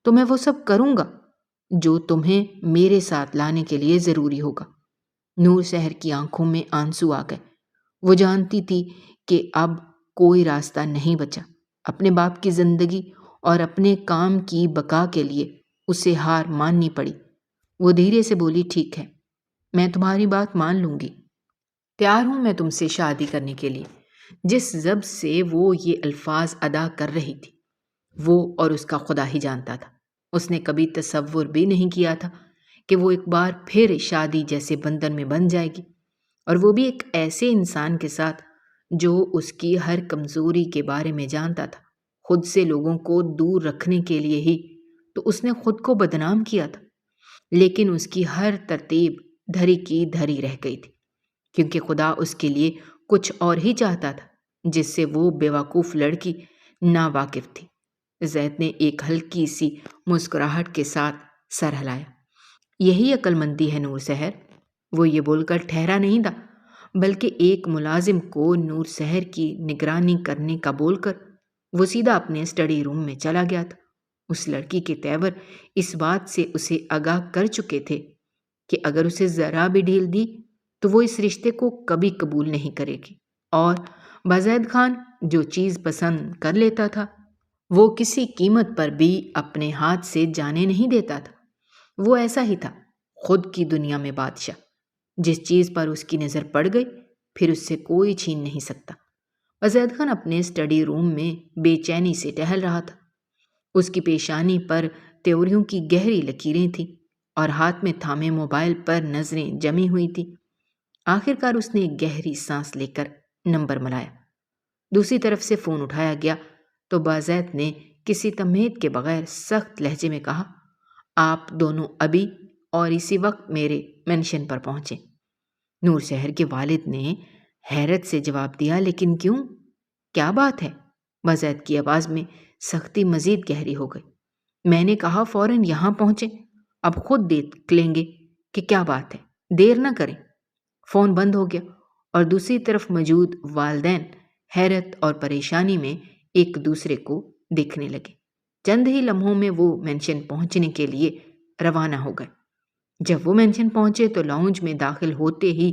تو میں وہ سب کروں گا جو تمہیں میرے ساتھ لانے کے لیے ضروری ہوگا۔ نورسحر کی آنکھوں میں آنسو آ گئے۔ وہ جانتی تھی کہ اب کوئی راستہ نہیں بچا۔ اپنے باپ کی زندگی اور اپنے کام کی بقا کے لیے اسے ہار ماننی پڑی۔ وہ دھیرے سے بولی، ٹھیک ہے، میں تمہاری بات مان لوں گی، تیار ہوں میں تم سے شادی کرنے کے لیے۔ جس ضبط سے وہ یہ الفاظ ادا کر رہی تھی وہ اور اس کا خدا ہی جانتا تھا۔ اس نے کبھی تصور بھی نہیں کیا تھا کہ وہ ایک بار پھر شادی جیسے بندھن میں بندھ جائے گی، اور وہ بھی ایک ایسے انسان کے ساتھ جو اس کی ہر کمزوری کے بارے میں جانتا تھا۔ خود سے لوگوں کو دور رکھنے کے لیے ہی تو اس نے خود کو بدنام کیا تھا، لیکن اس کی ہر ترتیب دھری کی دھری رہ گئی تھی، کیونکہ خدا اس کے لیے کچھ اور ہی چاہتا تھا جس سے وہ بیوقوف لڑکی ناواقف تھی۔ زید نے ایک ہلکی سی مسکراہٹ کے ساتھ سر ہلایا۔ یہی عقل مندی ہے نورسحر۔ وہ یہ بول کر ٹھہرا نہیں تھا، بلکہ ایک ملازم کو نورسحر کی نگرانی کرنے کا بول کر وہ سیدھا اپنے اسٹڈی روم میں چلا گیا تھا۔ اس لڑکی کے تیور اس بات سے اسے آگاہ کر چکے تھے کہ اگر اسے ذرا بھی ڈھیل دی تو وہ اس رشتے کو کبھی قبول نہیں کرے گی، اور بازید خان جو چیز پسند کر لیتا تھا وہ کسی قیمت پر بھی اپنے ہاتھ سے جانے نہیں دیتا تھا۔ وہ ایسا ہی تھا، خود کی دنیا میں بادشاہ۔ جس چیز پر اس کی نظر پڑ گئی پھر اس سے کوئی چھین نہیں سکتا۔ بازید خان اپنے اسٹڈی روم میں بے چینی سے ٹہل رہا تھا۔ اس کی پیشانی پر تیوریوں کی گہری لکیریں تھیں اور ہاتھ میں تھامے موبائل پر نظریں جمی ہوئی تھیں۔ آخر کار اس نے ایک گہری سانس لے کر نمبر ملایا۔ دوسری طرف سے فون اٹھایا گیا تو بازید نے کسی تمہید کے بغیر سخت لہجے میں کہا، آپ دونوں ابھی اور اسی وقت میرے مینشن پر پہنچیں۔ نور شہر کے والد نے حیرت سے جواب دیا، لیکن کیوں؟ کیا بات ہے؟ بازید کی آواز میں سختی مزید گہری ہو گئی۔ میں نے کہا فوراً یہاں پہنچیں، اب خود دیکھ لیں گے کہ کیا بات ہے، دیر نہ کریں۔ فون بند ہو گیا اور دوسری طرف موجود والدین حیرت اور پریشانی میں ایک دوسرے کو دیکھنے لگے۔ چند ہی لمحوں میں وہ مینشن پہنچنے کے لیے روانہ ہو گئے۔ جب وہ مینشن پہنچے تو لاؤنج میں داخل ہوتے ہی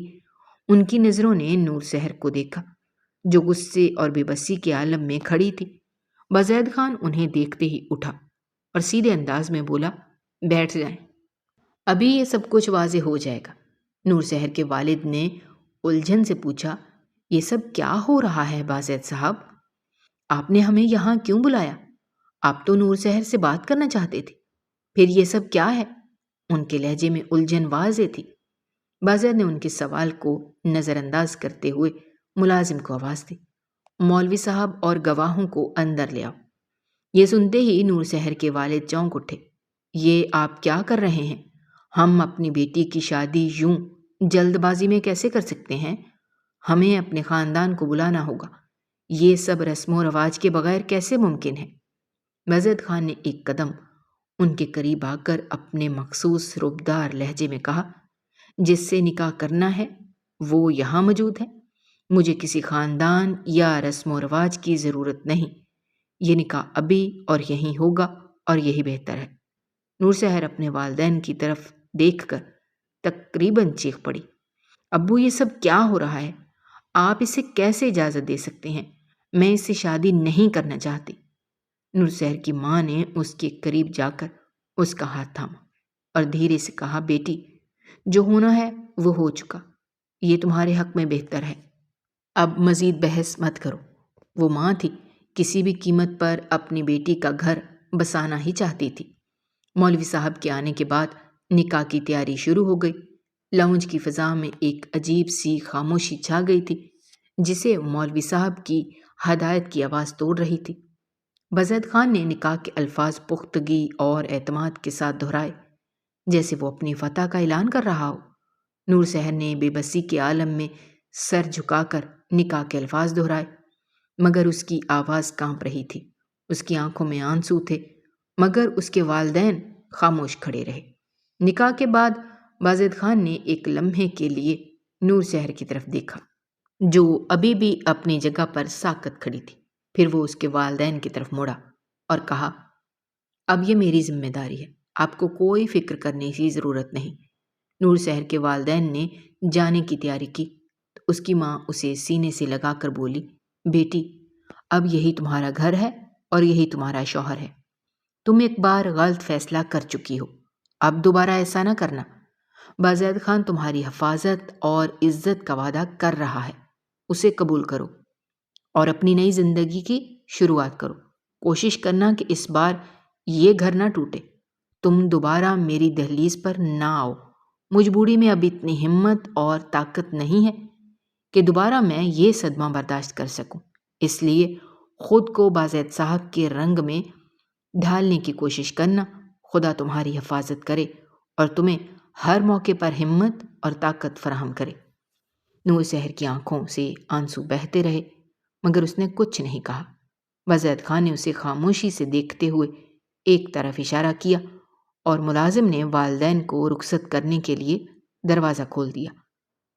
ان کی نظروں نے نور شہر کو دیکھا، جو غصے اور بے بسی کے عالم میں کھڑی تھی۔ بازید خان انہیں دیکھتے ہی اٹھا اور سیدھے انداز میں بولا، بیٹھ جائیں، ابھی یہ سب کچھ واضح ہو جائے گا۔ نور شہر کے والد نے الجھن سے پوچھا، یہ سب کیا ہو رہا ہے بازید صاحب؟ آپ نے ہمیں یہاں کیوں بلایا؟ آپ تو نور شہر سے بات کرنا چاہتے تھے، پھر یہ سب کیا ہے؟ ان کے لہجے میں الجھن واضح تھی۔ بازید نے ان کے سوال کو نظر انداز کرتے ہوئے ملازم کو آواز دی، مولوی صاحب اور گواہوں کو اندر لے آؤ۔ یہ سنتے ہی نور شہر کے والد چونک اٹھے۔ یہ آپ کیا کر رہے ہیں؟ ہم اپنی بیٹی کی شادی یوں جلد بازی میں کیسے کر سکتے ہیں؟ ہمیں اپنے خاندان کو بلانا ہوگا، یہ سب رسم و رواج کے بغیر کیسے ممکن ہے؟ بازید خان نے ایک قدم ان کے قریب آ کر اپنے مخصوص ربدار لہجے میں کہا، جس سے نکاح کرنا ہے وہ یہاں موجود ہے، مجھے کسی خاندان یا رسم و رواج کی ضرورت نہیں، یہ نکاح ابھی اور یہیں ہوگا اور یہی بہتر ہے۔ نور شہر اپنے والدین کی طرف دیکھ کر تقریباً چیخ پڑی، ابو یہ سب کیا ہو رہا ہے؟ آپ اسے کیسے اجازت دے سکتے ہیں؟ میں اس سے شادی نہیں کرنا چاہتی۔ نور شہر کی ماں نے اس کے قریب جا کر اس کا ہاتھ تھاما اور دھیرے سے کہا، بیٹی جو ہونا ہے وہ ہو چکا، یہ تمہارے حق میں بہتر ہے، اب مزید بحث مت کرو۔ وہ ماں تھی، کسی بھی قیمت پر اپنی بیٹی کا گھر بسانا ہی چاہتی تھی۔ مولوی صاحب کے آنے کے بعد نکاح کی تیاری شروع ہو گئی۔ لاؤنج کی فضا میں ایک عجیب سی خاموشی چھا گئی تھی، جسے مولوی صاحب کی ہدایت کی آواز توڑ رہی تھی۔ بازید خان نے نکاح کے الفاظ پختگی اور اعتماد کے ساتھ دہرائے، جیسے وہ اپنی فتح کا اعلان کر رہا ہو۔ نور شہر نے بے بسی کے عالم میں سر جھکا کر نکاح کے الفاظ دہرائے، مگر اس کی آواز کانپ رہی تھی، اس کی آنکھوں میں آنسو تھے، مگر اس کے والدین خاموش کھڑے رہے۔ نکاح کے بعد بازید خان نے ایک لمحے کے لیے نور شہر کی طرف دیکھا، جو ابھی بھی اپنی جگہ پر ساکت کھڑی تھی۔ پھر وہ اس کے والدین کی طرف مڑا اور کہا، اب یہ میری ذمہ داری ہے، آپ کو کوئی فکر کرنے کی ضرورت نہیں۔ نور شہر کے والدین نے جانے کی تیاری کی تو اس کی ماں اسے سینے سے لگا کر بولی، بیٹی اب یہی تمہارا گھر ہے اور یہی تمہارا شوہر ہے، تم ایک بار غلط فیصلہ کر چکی ہو، اب دوبارہ ایسا نہ کرنا۔ بازید خان تمہاری حفاظت اور عزت کا وعدہ کر رہا ہے، اسے قبول کرو اور اپنی نئی زندگی کی شروعات کرو۔ کوشش کرنا کہ اس بار یہ گھر نہ ٹوٹے، تم دوبارہ میری دہلیز پر نہ آؤ۔ مجھ بوڑھی میں اب اتنی ہمت اور طاقت نہیں ہے کہ دوبارہ میں یہ صدمہ برداشت کر سکوں، اس لیے خود کو بازید صاحب کے رنگ میں ڈھالنے کی کوشش کرنا۔ خدا تمہاری حفاظت کرے اور تمہیں ہر موقع پر ہمت اور طاقت فراہم کرے۔ نور شہر کی آنکھوں سے آنسو بہتے رہے، مگر اس نے کچھ نہیں کہا۔ بازید خان نے اسے خاموشی سے دیکھتے ہوئے ایک طرف اشارہ کیا اور ملازم نے والدین کو رخصت کرنے کے لیے دروازہ کھول دیا۔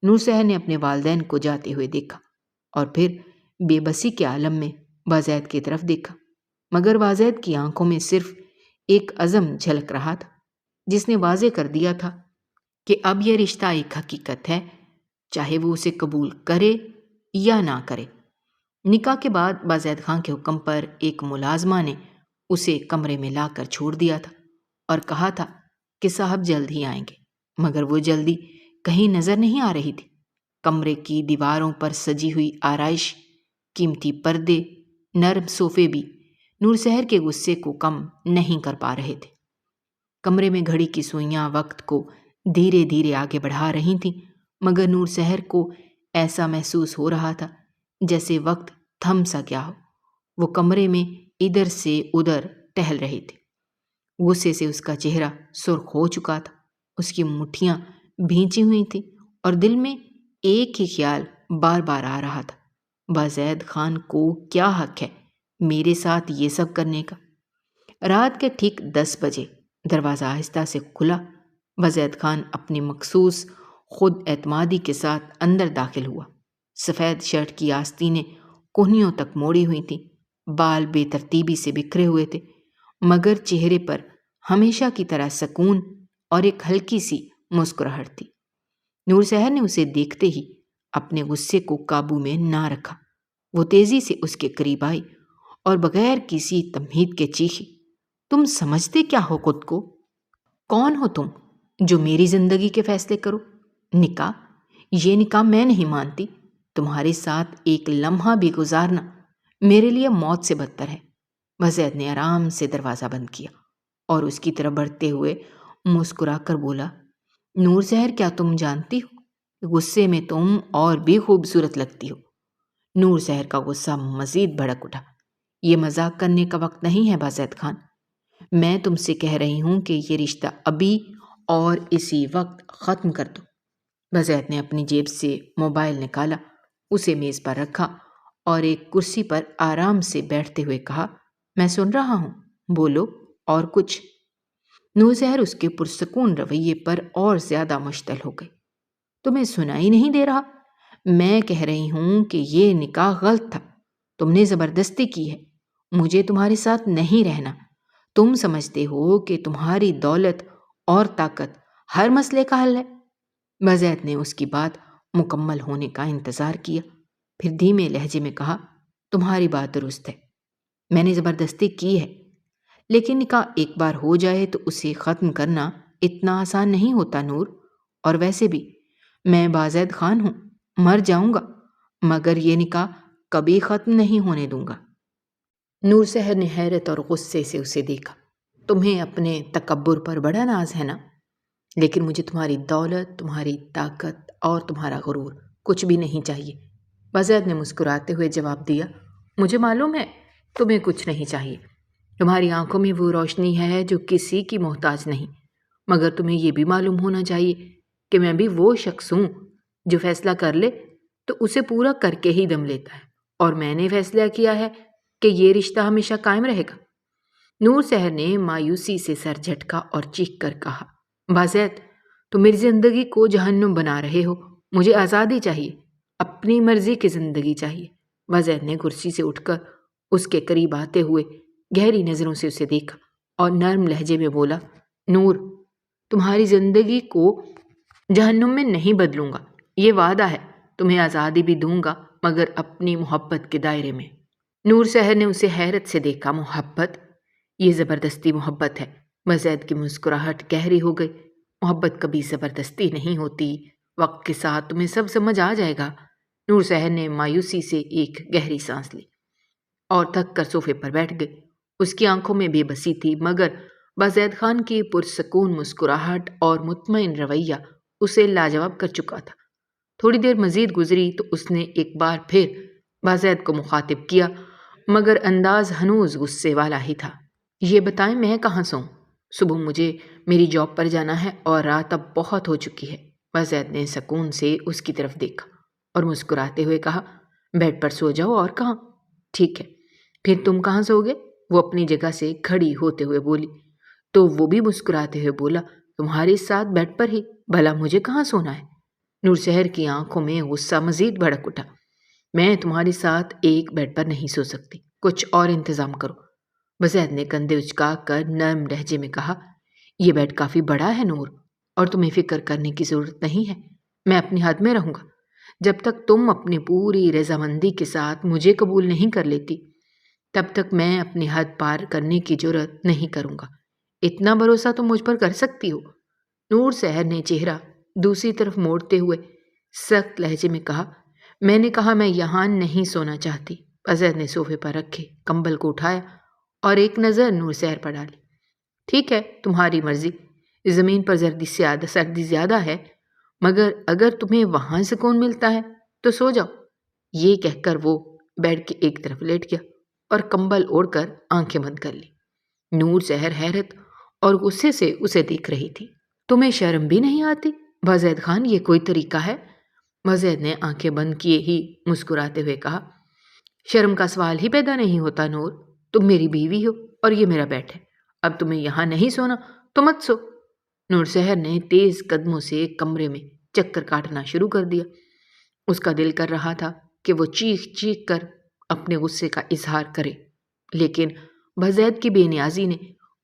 نور شہر نے اپنے والدین کو جاتے ہوئے دیکھا اور پھر بے بسی کے عالم میں بازید کی طرف دیکھا، مگر بازید کی آنکھوں میں صرف ایک عزم جھلک رہا تھا، جس نے واضح کر دیا تھا کہ اب یہ رشتہ ایک حقیقت ہے، چاہے وہ اسے قبول کرے یا نہ کرے۔ نکاح کے بعد بازید خان کے حکم پر ایک ملازمہ نے اسے کمرے میں لا کر چھوڑ دیا تھا اور کہا تھا کہ صاحب جلد ہی آئیں گے، مگر وہ جلدی کہیں نظر نہیں آ رہی تھی۔ کمرے کی دیواروں پر سجی ہوئی آرائش، قیمتی پردے، نرم صوفے بھی نور سحر کے غصے کو کم نہیں کر پا رہے تھے۔ کمرے میں گھڑی کی سوئیاں وقت کو دھیرے دھیرے آگے بڑھا رہی تھیں، مگر نور سحر کو ایسا محسوس ہو رہا تھا جیسے وقت تھم سا گیا ہو۔ وہ کمرے میں ادھر سے ادھر ٹہل رہے تھے۔ غصے سے اس کا چہرہ سرخ ہو چکا تھا، اس کی مٹھیاں بھینچی ہوئی تھیں اور دل میں ایک ہی خیال بار بار آ رہا تھا، بازید خان کو کیا حق ہے میرے ساتھ یہ سب کرنے کا؟ رات کے ٹھیک 10 بجے دروازہ آہستہ سے کھلا۔ بازید خان اپنی مخصوص خود اعتمادی کے ساتھ اندر داخل ہوا۔ سفید شرٹ کی آستینیں کونیوں تک موڑی ہوئی تھیں، بال بے ترتیبی سے بکھرے ہوئے تھے، مگر چہرے پر ہمیشہ کی طرح سکون اور ایک ہلکی سی مسکراہٹ تھی۔ نور سحر نے اسے دیکھتے ہی اپنے غصے کو قابو میں نہ رکھا۔ وہ تیزی سے اس کے قریب آئی اور بغیر کسی تمہید کے چیخی، تم سمجھتے کیا ہو خود کو؟ کون ہو تم جو میری زندگی کے فیصلے کرو؟ نکاح، یہ نکاح میں نہیں مانتی۔ تمہارے ساتھ ایک لمحہ بھی گزارنا میرے لیے موت سے بدتر ہے۔ بازید نے آرام سے دروازہ بند کیا اور اس کی طرف بڑھتے ہوئے مسکرا کر بولا، نور سحر، کیا تم جانتی ہو غصے میں تم اور بھی خوبصورت لگتی ہو؟ نور سحر کا غصہ مزید بھڑک اٹھا۔ یہ مذاق کرنے کا وقت نہیں ہے بازید خان، میں تم سے کہہ رہی ہوں کہ یہ رشتہ ابھی اور اسی وقت ختم کر دو۔ بازید نے اپنی جیب سے موبائل نکالا، اسے میز پر رکھا اور ایک کرسی پر آرام سے بیٹھتے ہوئے کہا، میں سن رہا ہوں، بولو اور کچھ۔ نور سحر اس کے پرسکون رویے پر اور زیادہ مشتعل ہو گئی۔ تمہیں سنائی نہیں دے رہا؟ میں کہہ رہی ہوں کہ یہ نکاح غلط تھا، تم نے زبردستی کی ہے، مجھے تمہارے ساتھ نہیں رہنا۔ تم سمجھتے ہو کہ تمہاری دولت اور طاقت ہر مسئلے کا حل ہے؟ بازید نے اس کی بات مکمل ہونے کا انتظار کیا، پھر دھیمے لہجے میں کہا، تمہاری بات درست ہے، میں نے زبردستی کی ہے، لیکن نکاح ایک بار ہو جائے تو اسے ختم کرنا اتنا آسان نہیں ہوتا نور، اور ویسے بھی میں بازید خان ہوں، مر جاؤں گا مگر یہ نکاح کبھی ختم نہیں ہونے دوں گا۔ نور سحر نے حیرت اور غصے سے اسے دیکھا۔ تمہیں اپنے تکبر پر بڑا ناز ہے نا، لیکن مجھے تمہاری دولت، تمہاری طاقت اور تمہارا غرور کچھ بھی نہیں چاہیے۔ بازید نے مسکراتے ہوئے جواب دیا، مجھے معلوم ہے تمہیں کچھ نہیں چاہیے، تمہاری آنکھوں میں وہ روشنی ہے جو کسی کی محتاج نہیں، مگر تمہیں یہ بھی معلوم ہونا چاہیے کہ میں بھی وہ شخص ہوں جو فیصلہ کر لے تو اسے پورا کر کے ہی دم لیتا ہے، اور میں نے فیصلہ کیا ہے کہ یہ رشتہ ہمیشہ قائم رہے گا۔ نور سحر نے مایوسی سے سر جھٹکا اور چیخ کر کہا، بازید، تم میری زندگی کو جہنم بنا رہے ہو، مجھے آزادی چاہیے، اپنی مرضی کی زندگی چاہیے۔ بازید نے کرسی سے اٹھ کر اس کے قریب آتے ہوئے گہری نظروں سے اسے دیکھا اور نرم لہجے میں بولا، نور، تمہاری زندگی کو جہنم میں نہیں بدلوں گا، یہ وعدہ ہے، تمہیں آزادی بھی دوں گا مگر اپنی محبت کے دائرے میں۔ نور سحر نے اسے حیرت سے دیکھا، محبت؟ یہ زبردستی محبت ہے۔ بازید کی مسکراہٹ گہری ہو گئی، محبت کبھی زبردستی نہیں ہوتی، وقت کے ساتھ تمہیں سب سمجھ آ جائے گا۔ نور سحر نے مایوسی سے ایک گہری سانس لی اور تھک کر صوفے پر بیٹھ گئی۔ اس کی آنکھوں میں بے بسی تھی، مگر بازید خان کی پرسکون مسکراہٹ اور مطمئن رویہ اسے لاجواب کر چکا تھا۔ تھوڑی دیر مزید گزری تو اس نے ایک بار پھر بازید کو مخاطب کیا، مگر انداز ہنوز غصے والا ہی تھا، یہ بتائیں میں کہاں سوؤں؟ صبح مجھے میری جاب پر جانا ہے اور رات اب بہت ہو چکی ہے۔ بازید نے سکون سے اس کی طرف دیکھا اور مسکراتے ہوئے کہا، بیڈ پر سو جاؤ، اور کہاں؟ ٹھیک ہے، پھر تم کہاں سو گے؟ وہ اپنی جگہ سے کھڑی ہوتے ہوئے بولی۔ تو وہ بھی مسکراتے ہوئے بولا، تمہارے ساتھ بیڈ پر ہی، بھلا مجھے کہاں سونا ہے؟ نور سحر کی آنکھوں میں غصہ مزید بھڑک اٹھا، میں تمہارے ساتھ ایک بیڈ پر نہیں سو سکتی، کچھ اور انتظام کرو۔ بازید نے کندھے اچکا کر نرم لہجے میں کہا، یہ بیڈ کافی بڑا ہے نور، اور تمہیں فکر کرنے کی ضرورت نہیں ہے، میں اپنی حد میں رہوں گا۔ جب تک تم اپنی پوری رضامندی کے ساتھ مجھے قبول نہیں کر لیتی، تب تک میں اپنی حد پار کرنے کی جرأت نہیں کروں گا۔ اتنا بھروسہ تم مجھ پر کر سکتی ہو؟ نور سحر نے چہرہ دوسری طرف موڑتے ہوئے سخت لہجے میں کہا، میں نے کہا میں یہاں نہیں سونا چاہتی۔ بازید نے صوفے پر رکھے کمبل کو اٹھایا اور ایک نظر نور سحر پر ڈالی۔ ٹھیک ہے، تمہاری مرضی، اس زمین پر سردی زیادہ ہے، مگر اگر تمہیں وہاں سکون ملتا ہے تو سو جاؤ۔ یہ کہہ کر وہ بیڈ کے ایک طرف لیٹ گیا اور کمبل اوڑھ کر آنکھیں بند کر لی۔ نور سحر حیرت اور غصے سے اسے دیکھ رہی تھی۔ تمہیں شرم بھی نہیں آتی بازید خان؟ یہ کوئی طریقہ ہے؟ بازید نے آنکھیں بند کیے ہی مسکراتے ہوئے کہا، شرم کا سوال ہی پیدا نہیں ہوتا نور، تم میری بیوی ہو اور یہ میرا بیڈ ہے، اب تمہیں یہاں نہیں سونا تو مت سو۔ نور سحر نے تیز قدموں سے کمرے میں چکر کاٹنا شروع کر دیا۔ اس کا دل کر رہا تھا کہ وہ چیخ چیخ کر اپنے غصے کا اظہار کرے، لیکن بازید کی بے نیازی نے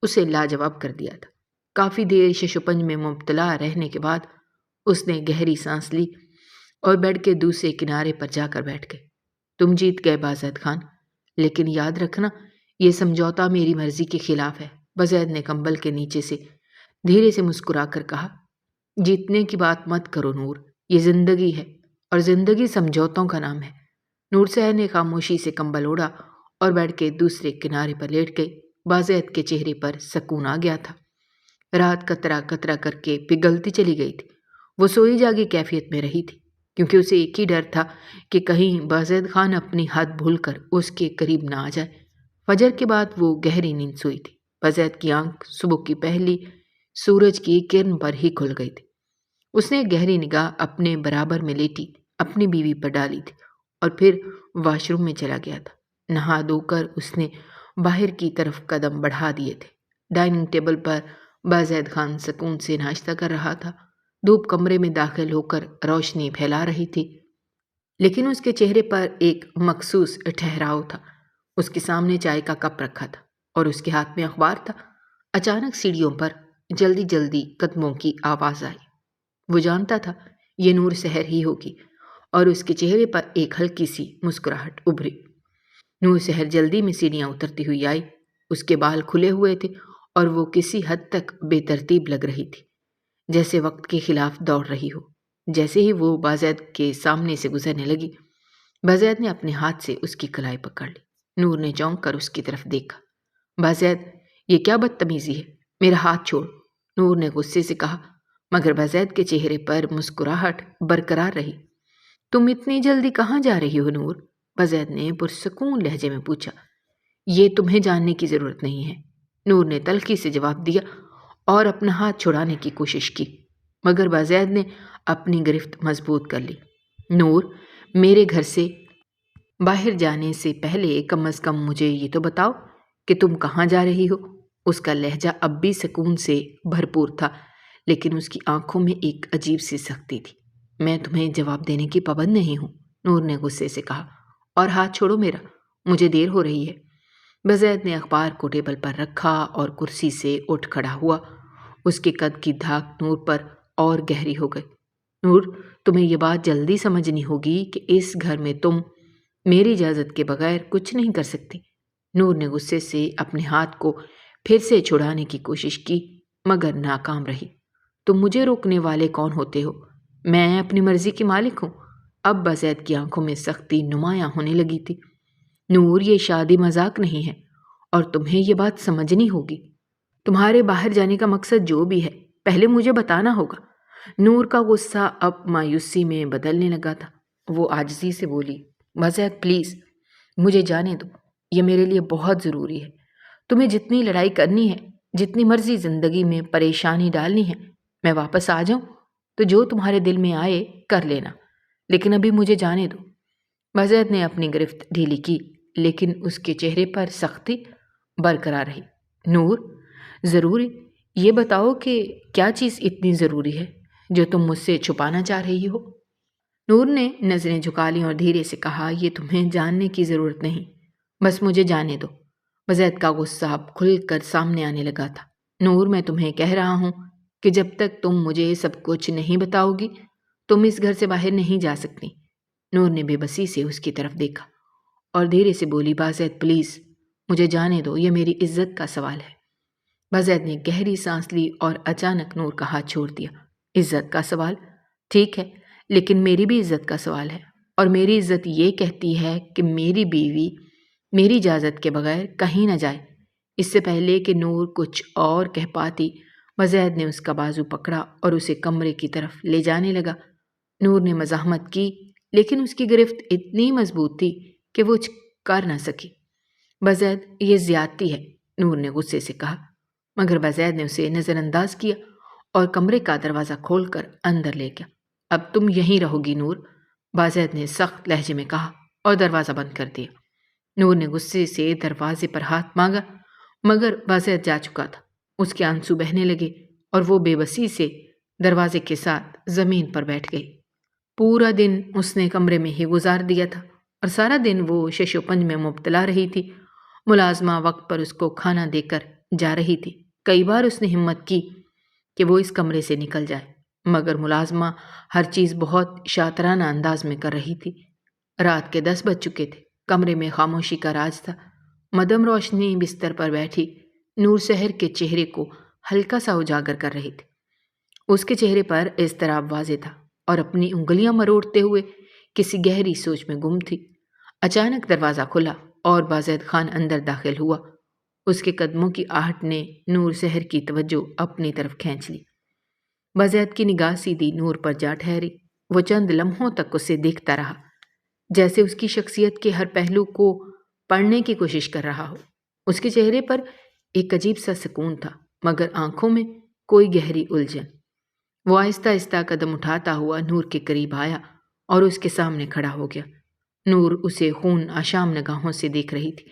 اسے لاجواب کر دیا تھا۔ کافی دیر ششپنج میں مبتلا رہنے کے بعد اس نے گہری سانس لی اور بیڈ کے دوسرے کنارے پر جا کر بیٹھ گئے۔ تم جیت گئے بازید خان، لیکن یاد رکھنا یہ سمجھوتا میری مرضی کے خلاف ہے۔ بازید نے کمبل کے نیچے سے دھیرے سے مسکرا کر کہا، جیتنے کی بات مت کرو نور، یہ زندگی ہے اور زندگی سمجھوتوں کا نام ہے۔ نور سحر نے خاموشی سے کمبل اوڑھا اور بیڈ کے دوسرے کنارے پر لیٹ گئی۔ بازید کے چہرے پر سکون آ گیا تھا۔ رات قطرہ قطرہ کر کے پگھلتی چلی گئی تھی۔ وہ سوئی جاگی کیفیت میں رہی تھی، کیونکہ اسے ایک ہی ڈر تھا کہ کہیں بازید خان اپنی حد بھول کر اس کے قریب نہ آ جائے۔ فجر کے بعد وہ گہری نیند سوئی تھی۔ بازید کی آنکھ صبح کی پہلی سورج کی کرن پر ہی کھل گئی تھی۔ اس نے گہری نگاہ اپنے برابر میں لیٹی اپنی بیوی پر ڈالی تھی اور پھر واش روم میں چلا گیا تھا۔ نہا دھو کر اس نے باہر کی طرف قدم بڑھا دیے تھے۔ ڈائننگ ٹیبل پر بازید خان سکون سے ناشتہ کر رہا تھا۔ دھوپ کمرے میں داخل ہو کر روشنی پھیلا رہی تھی، لیکن اس کے چہرے پر ایک مخصوص ٹھہراؤ تھا۔ اس کے سامنے چائے کا کپ رکھا تھا اور اس کے ہاتھ میں اخبار تھا۔ اچانک سیڑھیوں پر جلدی جلدی قدموں کی آواز آئی۔ وہ جانتا تھا یہ نور سحر ہی ہوگی اور اس کے چہرے پر ایک ہلکی سی مسکراہٹ ابھری۔ نور سحر جلدی میں سیڑھیاں اترتی ہوئی آئی۔ اس کے بال کھلے ہوئے تھے اور وہ کسی حد تک بے ترتیب لگ رہی تھی، جیسے وقت کے خلاف دوڑ رہی ہو۔ جیسے ہی وہ بازید کے سامنے سے گزرنے لگی، بازید نے اپنے ہاتھ سے اس کی کلائی پکڑ لی۔ نور نے چونک کر اس کی طرف دیکھا۔ بازید، یہ کیا بدتمیزی ہے؟ میرا ہاتھ چھوڑ، نور نے غصے سے کہا، مگر بازید کے چہرے پر مسکراہٹ برقرار رہی۔ تم اتنی جلدی کہاں جا رہی ہو نور؟ بازید نے پرسکون لہجے میں پوچھا۔ یہ تمہیں جاننے کی ضرورت نہیں ہے، نور نے تلخی سے جواب دیا اور اپنا ہاتھ چھڑانے کی کوشش کی، مگر بازید نے اپنی گرفت مضبوط کر لی۔ نور، میرے گھر سے باہر جانے سے پہلے کم از کم مجھے یہ تو بتاؤ کہ تم کہاں جا رہی ہو۔ اس کا لہجہ اب بھی سکون سے بھرپور تھا، لیکن اس کی آنکھوں میں ایک عجیب سی سختی تھی۔ میں تمہیں جواب دینے کی پابند نہیں ہوں، نور نے غصے سے کہا، اور ہاتھ چھوڑو میرا، مجھے دیر ہو رہی ہے۔ بازید نے اخبار کو ٹیبل پر رکھا اور کرسی سے اٹھ کھڑا ہوا۔ اس کے قد کی دھاک نور پر اور گہری ہو گئی۔ نور، تمہیں یہ بات جلدی سمجھنی ہوگی کہ اس گھر میں تم میری اجازت کے بغیر کچھ نہیں کر سکتی۔ نور نے غصے سے اپنے ہاتھ کو پھر سے چھڑانے کی کوشش کی، مگر ناکام رہی۔ تم مجھے روکنے والے کون ہوتے ہو؟ میں اپنی مرضی کی مالک ہوں۔ اب بازید کی آنکھوں میں سختی نمایاں ہونے لگی تھی۔ نور، یہ شادی مذاق نہیں ہے اور تمہیں یہ بات سمجھنی ہوگی۔ تمہارے باہر جانے کا مقصد جو بھی ہے، پہلے مجھے بتانا ہوگا۔ نور کا غصہ اب مایوسی میں بدلنے لگا تھا۔ وہ عاجزی سے بولی، بازید پلیز مجھے جانے دو، یہ میرے لیے بہت ضروری ہے۔ تمہیں جتنی لڑائی کرنی ہے، جتنی مرضی زندگی میں پریشانی ڈالنی ہے، میں واپس آ جاؤں تو جو تمہارے دل میں آئے کر لینا، لیکن ابھی مجھے جانے دو۔ بازید نے اپنی گرفت ڈھیلی کی، لیکن اس کے چہرے پر سختی برقرار رہی۔ نور، ضروری یہ بتاؤ کہ کیا چیز اتنی ضروری ہے جو تم مجھ سے چھپانا چاہ رہی ہو؟ نور نے نظریں جھکا لیں اور دھیرے سے کہا، یہ تمہیں جاننے کی ضرورت نہیں، بس مجھے جانے دو۔ بازید کا غصہ اب کھل کر سامنے آنے لگا تھا۔ نور، میں تمہیں کہہ رہا ہوں کہ جب تک تم مجھے سب کچھ نہیں بتاؤ گی، تم اس گھر سے باہر نہیں جا سکتی۔ نور نے بے بسی سے اس کی طرف دیکھا اور دھیرے سے بولی، بازید پلیز مجھے جانے دو، یہ میری عزت کا سوال ہے۔ بازید نے گہری سانس لی اور اچانک نور کا ہاتھ چھوڑ دیا۔ عزت کا سوال؟ ٹھیک ہے، لیکن میری بھی عزت کا سوال ہے، اور میری عزت یہ کہتی ہے کہ میری بیوی میری اجازت کے بغیر کہیں نہ جائے۔ اس سے پہلے کہ نور کچھ اور کہہ پاتی، بزید نے اس کا بازو پکڑا اور اسے کمرے کی طرف لے جانے لگا۔ نور نے مزاحمت کی، لیکن اس کی گرفت اتنی مضبوط تھی کہ وہ کچھ کر نہ سکی۔ بزید، یہ زیادتی ہے، نور نے غصے سے کہا، مگر بزید نے اسے نظر انداز کیا اور کمرے کا دروازہ کھول کر اندر لے گیا۔ اب تم یہیں رہو گی نور، بزید نے سخت لہجے میں کہا اور دروازہ بند کر دیا۔ نور نے غصے سے دروازے پر ہاتھ مانگا، مگر بزید جا چکا تھا۔ اس کے آنسو بہنے لگے اور وہ بے بسی سے دروازے کے ساتھ زمین پر بیٹھ گئی۔ پورا دن اس نے کمرے میں ہی گزار دیا تھا اور سارا دن وہ شش و پنج میں مبتلا رہی تھی۔ ملازمہ وقت پر اس کو کھانا دے کر جا رہی تھی۔ کئی بار اس نے ہمت کی کہ وہ اس کمرے سے نکل جائے، مگر ملازمہ ہر چیز بہت شاطرانہ انداز میں کر رہی تھی۔ رات کے 10 بج چکے تھے۔ کمرے میں خاموشی کا راج تھا۔ مدم روشنی بستر پر بیٹھی نور سحر کے چہرے کو ہلکا سا اجاگر کر رہی تھی۔ اس کے چہرے پر اضطراب واضح تھا اور اپنی انگلیاں مروڑتے ہوئے کسی گہری سوچ میں گم تھی۔ اچانک دروازہ کھلا اور بازید خان اندر داخل ہوا۔ اس کے قدموں کی آہٹ نے نور سحر کی توجہ اپنی طرف کھینچ لی۔ بازید کی نگاہ سیدھی نور پر جا ٹھہری۔ وہ چند لمحوں تک اسے دیکھتا رہا، جیسے اس کی شخصیت کے ہر پہلو کو پڑھنے کی کوشش کر رہا ہو۔ اس کے چہرے پر ایک عجیب سا سکون تھا، مگر آنکھوں میں کوئی گہری الجھن۔ وہ آہستہ آہستہ قدم اٹھاتا ہوا نور کے قریب آیا اور اس کے سامنے کھڑا ہو گیا۔ نور اسے خون آشام نگاہوں سے دیکھ رہی تھی،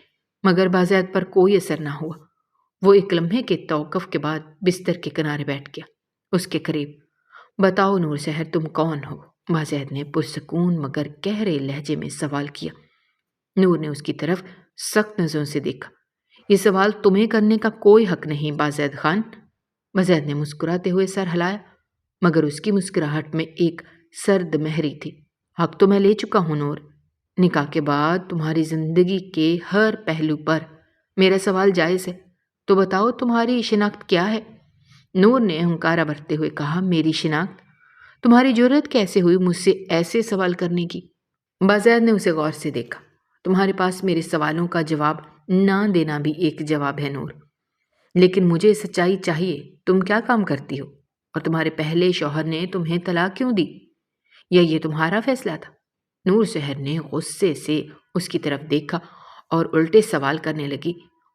مگر بازید پر کوئی اثر نہ ہوا۔ وہ ایک لمحے کے توقف کے بعد بستر کے کنارے بیٹھ گیا، اس کے قریب۔ بتاؤ نور سحر، تم کون ہو؟ بازید نے پرسکون مگر گہرے لہجے میں سوال کیا۔ نور نے اس کی طرف سخت نظروں سے دیکھا۔ یہ سوال تمہیں کرنے کا کوئی حق نہیں بازید خان۔ بازید نے مسکراتے ہوئے سر ہلایا، مگر اس کی مسکراہٹ میں ایک سرد مہری تھی۔ حق تو میں لے چکا ہوں نور۔ نکاح کے بعد تمہاری زندگی کے ہر پہلو پر میرا سوال جائز ہے، تو بتاؤ تمہاری شناخت کیا ہے؟ نور نے ہنکارا بھرتے ہوئے کہا، میری شناخت؟ تمہاری جرأت کیسے ہوئی مجھ سے ایسے سوال کرنے کی؟ بازید نے اسے غور سے دیکھا۔ تمہارے پاس میرے سوالوں کا جواب نہ دینا بھی ایک جواب ہے نور، لیکن مجھے سچائی چاہیے۔ تم کیا کام کرتی ہو؟ اور تمہارے پہلے شوہر نے تمہیں طلاق کیوں دی؟ یا یہ تمہارا فیصلہ تھا؟ نور سحر نے غصے سے اس کی طرف دیکھا اور الٹے سوال کرنے لگی،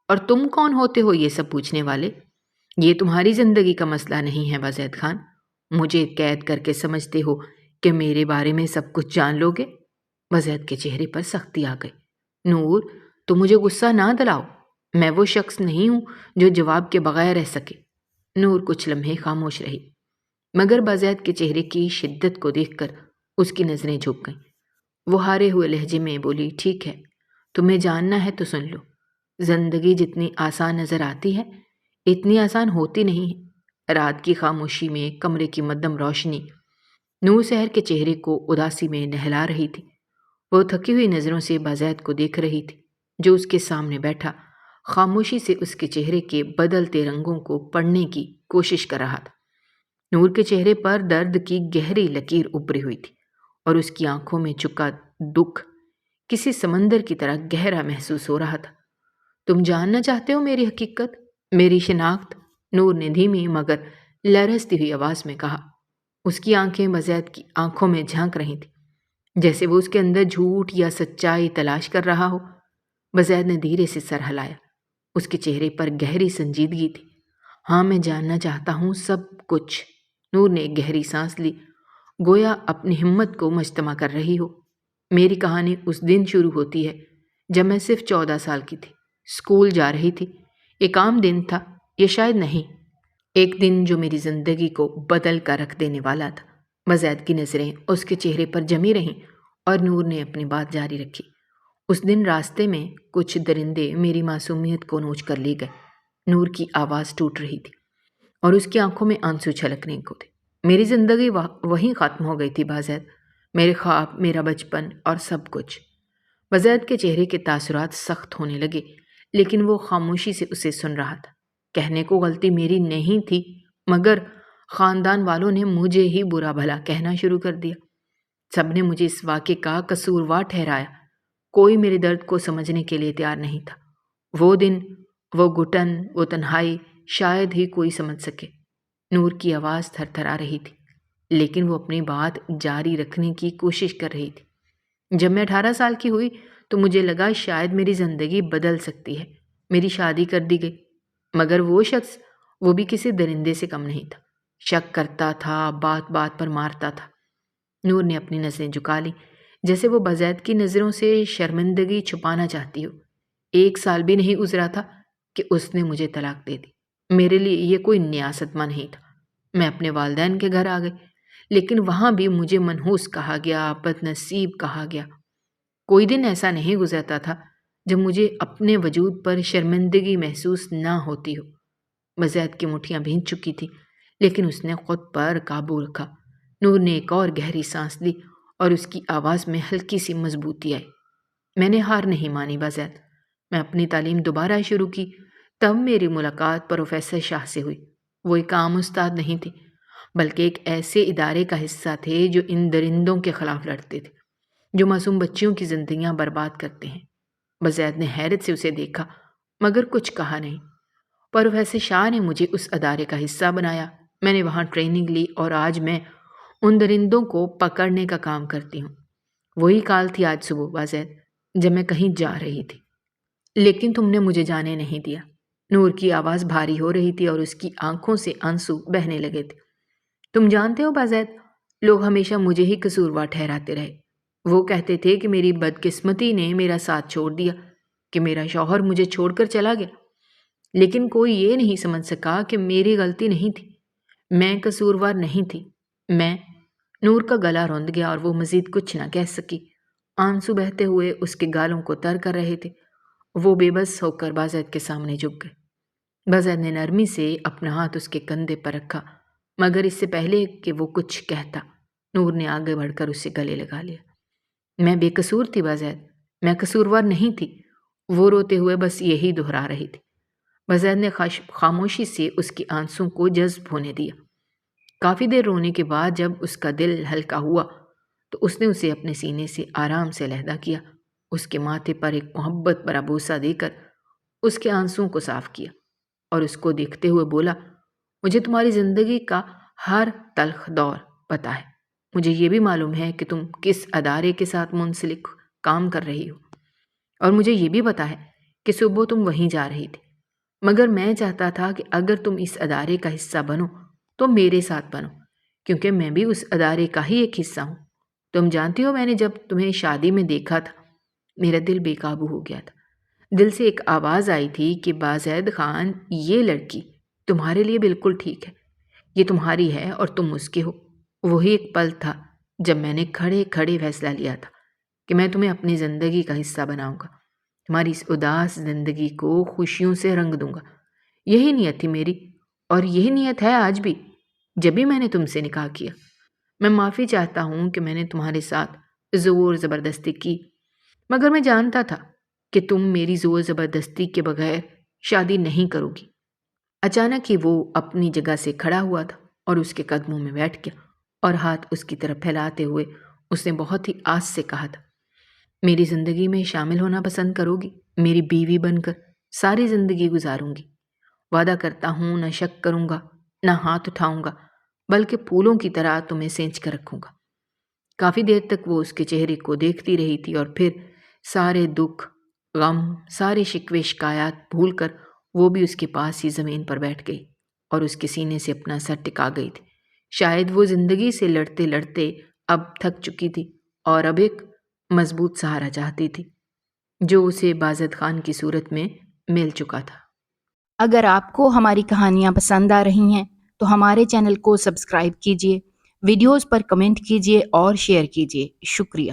اور تم کون ہوتے ہو یہ سب پوچھنے والے؟ یہ تمہاری زندگی کا مسئلہ نہیں ہے بازید خان۔ مجھے قید کر کے سمجھتے ہو کہ میرے بارے میں سب کچھ جان لو گے؟ بازید کے چہرے پر سختی آ گئی۔ نور، تم مجھے غصہ نہ دلاؤ، میں وہ شخص نہیں ہوں جو جواب کے بغیر رہ سکے۔ نور کچھ لمحے خاموش رہی، مگر بازید کے چہرے کی شدت کو دیکھ کر اس کی نظریں جھک گئیں۔ وہ ہارے ہوئے لہجے میں بولی، ٹھیک ہے، تمہیں جاننا ہے تو سن لو۔ زندگی جتنی آسان نظر آتی ہے، اتنی آسان ہوتی نہیں ہے۔ رات کی خاموشی میں کمرے کی مدھم روشنی نور سحر کے چہرے کو اداسی میں نہلا رہی تھی۔ وہ تھکی ہوئی نظروں سے بازید کو دیکھ رہی تھی، جو اس کے سامنے بیٹھا خاموشی سے اس کے چہرے کے بدلتے رنگوں کو پڑھنے کی کوشش کر رہا تھا۔ نور کے چہرے پر درد کی گہری لکیر ابھری ہوئی تھی اور اس کی آنکھوں میں چھپا دکھ کسی سمندر کی طرح گہرا محسوس ہو رہا تھا۔ تم جاننا چاہتے ہو میری حقیقت، میری شناخت؟ نور نے دھیمی مگر لرزتی ہوئی آواز میں کہا۔ اس کی آنکھیں بازید کی آنکھوں میں جھانک رہی تھیں، جیسے وہ اس کے اندر جھوٹ یا سچائی تلاش کر رہا ہو۔ بازید نے دھیرے سے سر ہلایا۔ اس کے چہرے پر گہری سنجیدگی تھی۔ ہاں، میں جاننا چاہتا ہوں سب کچھ۔ نور نے ایک گہری سانس لی، گویا اپنی ہمت کو مجتمع کر رہی ہو۔ میری کہانی اس دن شروع ہوتی ہے جب میں صرف 14 سال کی تھی، اسکول جا رہی تھی۔ ایک عام دن تھا، یہ شاید نہیں، ایک دن جو میری زندگی کو بدل کر رکھ دینے والا تھا۔ بازید کی نظریں اس کے چہرے پر جمی رہیں اور نور نے اپنی بات جاری رکھی۔ اس دن راستے میں کچھ درندے میری معصومیت کو نوچ کر لے گئے۔ نور کی آواز ٹوٹ رہی تھی اور اس کی آنکھوں میں آنسو چھلکنے کو تھے۔ میری زندگی وہیں ختم ہو گئی تھی بازید، میرے خواب، میرا بچپن اور سب کچھ۔ بازید کے چہرے کے تاثرات سخت ہونے لگے، لیکن وہ خاموشی سے اسے سن رہا تھا۔ کہنے کو غلطی میری نہیں تھی، مگر خاندان والوں نے مجھے ہی برا بھلا کہنا شروع کر دیا۔ سب نے مجھے اس واقعے کا قصوروار ٹھہرایا۔ کوئی میرے درد کو سمجھنے کے لیے تیار نہیں تھا۔ وہ دن وہ گھٹن، وہ تنہائی شاید ہی کوئی سمجھ سکے۔ نور کی آواز تھر تھرا رہی تھی، لیکن وہ اپنی بات جاری رکھنے کی کوشش کر رہی تھی۔ جب میں 18 سال کی ہوئی تو مجھے لگا شاید میری زندگی بدل سکتی ہے۔ میری شادی کر دی گئی، مگر وہ شخص، وہ بھی کسی درندے سے کم نہیں تھا۔ شک کرتا تھا، بات بات پر مارتا تھا۔ نور نے اپنی نظریں جھکا لی، جیسے وہ بزید کی نظروں سے شرمندگی چھپانا چاہتی ہو۔ 1 سال بھی نہیں گزرا تھا کہ اس نے مجھے طلاق دے دی۔ میرے لیے یہ کوئی نیاست ماں نہیں تھا۔ میں اپنے والدین کے گھر آ گئی، لیکن وہاں بھی مجھے منحوس کہا گیا، بد نصیب کہا گیا۔ کوئی دن ایسا نہیں گزرتا تھا جب مجھے اپنے وجود پر شرمندگی محسوس نہ ہوتی ہو۔ بزید کی مٹھیاں بھیج چکی تھی، لیکن اس نے خود پر قابو رکھا۔ نور نے ایک اور گہری سانس لی اور اس کی آواز میں ہلکی سی مضبوطی آئی۔ میں نے ہار نہیں مانی بزید۔ میں اپنی تعلیم دوبارہ شروع کی۔ تب میری ملاقات پروفیسر شاہ سے ہوئی۔ وہ ایک عام استاد نہیں تھے، بلکہ ایک ایسے ادارے کا حصہ تھے جو ان درندوں کے خلاف لڑتے تھے، جو معصوم بچیوں کی زندگیاں برباد کرتے ہیں۔ بزید نے حیرت سے اسے دیکھا، مگر کچھ کہا نہیں۔ پروفیسر شاہ نے مجھے اس ادارے کا حصہ بنایا۔ میں نے وہاں ٹریننگ لی اور آج میں ان درندوں کو پکڑنے کا کام کرتی ہوں۔ وہی کال تھی آج صبح بزید، جب میں کہیں جا رہی تھی، لیکن تم نے مجھے جانے نہیں دیا۔ نور کی آواز بھاری ہو رہی تھی اور اس کی آنکھوں سے آنسو بہنے لگے تھے۔ تم جانتے ہو بزید، لوگ ہمیشہ مجھے ہی قصوروار ٹھہراتے رہے۔ وہ کہتے تھے کہ میری بدقسمتی نے میرا ساتھ چھوڑ دیا، کہ میرا شوہر مجھے چھوڑ کر چلا گیا، لیکن کوئی یہ نہیں سمجھ سکا کہ میری غلطی نہیں تھی، میں قصوروار نہیں تھی۔ میں نور کا گلا روند گیا اور وہ مزید کچھ نہ کہہ سکی۔ آنسو بہتے ہوئے اس کے گالوں کو تر کر رہے تھے۔ وہ بے بس ہو کر بزید کے سامنے جھک گئے۔ بزید نے نرمی سے اپنا ہاتھ اس کے کندھے پر رکھا، مگر اس سے پہلے کہ وہ کچھ کہتا، نور نے آگے بڑھ کر اسے گلے لگا لیا۔ میں بے قصور تھی بزید، میں قصوروار نہیں تھی۔ وہ روتے ہوئے بس یہی دہرا رہی تھی۔ بزید نے خاموشی سے اس کے آنسوں کو جذب ہونے دیا۔ کافی دیر رونے کے بعد جب اس کا دل ہلکا ہوا تو اس نے اسے اپنے سینے سے آرام سے علیحدہ کیا، اس کے ماتھے پر ایک محبت بھرا بوسہ دے کر اس کے آنسوں کو صاف کیا اور اس کو دیکھتے ہوئے بولا، مجھے تمہاری زندگی کا ہر تلخ دور پتہ ہے۔ مجھے یہ بھی معلوم ہے کہ تم کس ادارے کے ساتھ منسلک کام کر رہی ہو، اور مجھے یہ بھی پتہ ہے کہ صبح تم وہیں جا رہی تھی، مگر میں چاہتا تھا کہ اگر تم اس ادارے کا حصہ بنو تو میرے ساتھ بنو، کیونکہ میں بھی اس ادارے کا ہی ایک حصہ ہوں۔ تم جانتی ہو، میں نے جب تمہیں شادی میں دیکھا تھا، میرا دل بے قابو ہو گیا تھا۔ دل سے ایک آواز آئی تھی کہ بازید خان، یہ لڑکی تمہارے لیے بالکل ٹھیک ہے، یہ تمہاری ہے اور تم اس کے ہو۔ وہی ایک پل تھا جب میں نے کھڑے کھڑے فیصلہ لیا تھا کہ میں تمہیں اپنی زندگی کا حصہ بناؤں گا، تمہاری اس اداس زندگی کو خوشیوں سے رنگ دوں گا۔ یہی نیت تھی میری، اور یہی نیت ہے آج بھی۔ جب بھی میں نے تم سے نکاح کیا، میں معافی چاہتا ہوں کہ میں نے تمہارے ساتھ زور زبردستی کی، مگر میں جانتا تھا کہ تم میری زور زبردستی کے بغیر شادی نہیں کرو گی۔ اچانک ہی وہ اپنی جگہ سے کھڑا ہوا تھا اور اس کے قدموں میں بیٹھ گیا، اور ہاتھ اس کی طرف پھیلاتے ہوئے اس نے بہت ہی آس سے کہا تھا، میری زندگی میں شامل ہونا پسند کرو گی؟ میری بیوی بن کر ساری زندگی گزاروں گی۔ وعدہ کرتا ہوں نہ شک کروں گا، نہ ہاتھ اٹھاؤں گا، بلکہ پھولوں کی طرح تمہیں سینچ کر رکھوں گا۔ کافی دیر تک وہ اس کے چہرے کو دیکھتی رہی تھی، اور پھر سارے دکھ، غم، سارے شکوے شکایات بھول کر وہ بھی اس کے پاس ہی زمین پر بیٹھ گئی اور اس کے سینے سے اپنا سر ٹکا گئی تھی۔ شاید وہ زندگی سے لڑتے لڑتے اب تھک چکی تھی اور اب ایک مضبوط سہارا چاہتی تھی، جو اسے بازید خان کی صورت میں مل چکا تھا۔ اگر آپ کو ہماری کہانیاں پسند آ رہی ہیں تو ہمارے چینل کو سبسکرائب کیجیے، ویڈیوز پر کمنٹ کیجیے اور شیئر کیجیے۔ شکریہ۔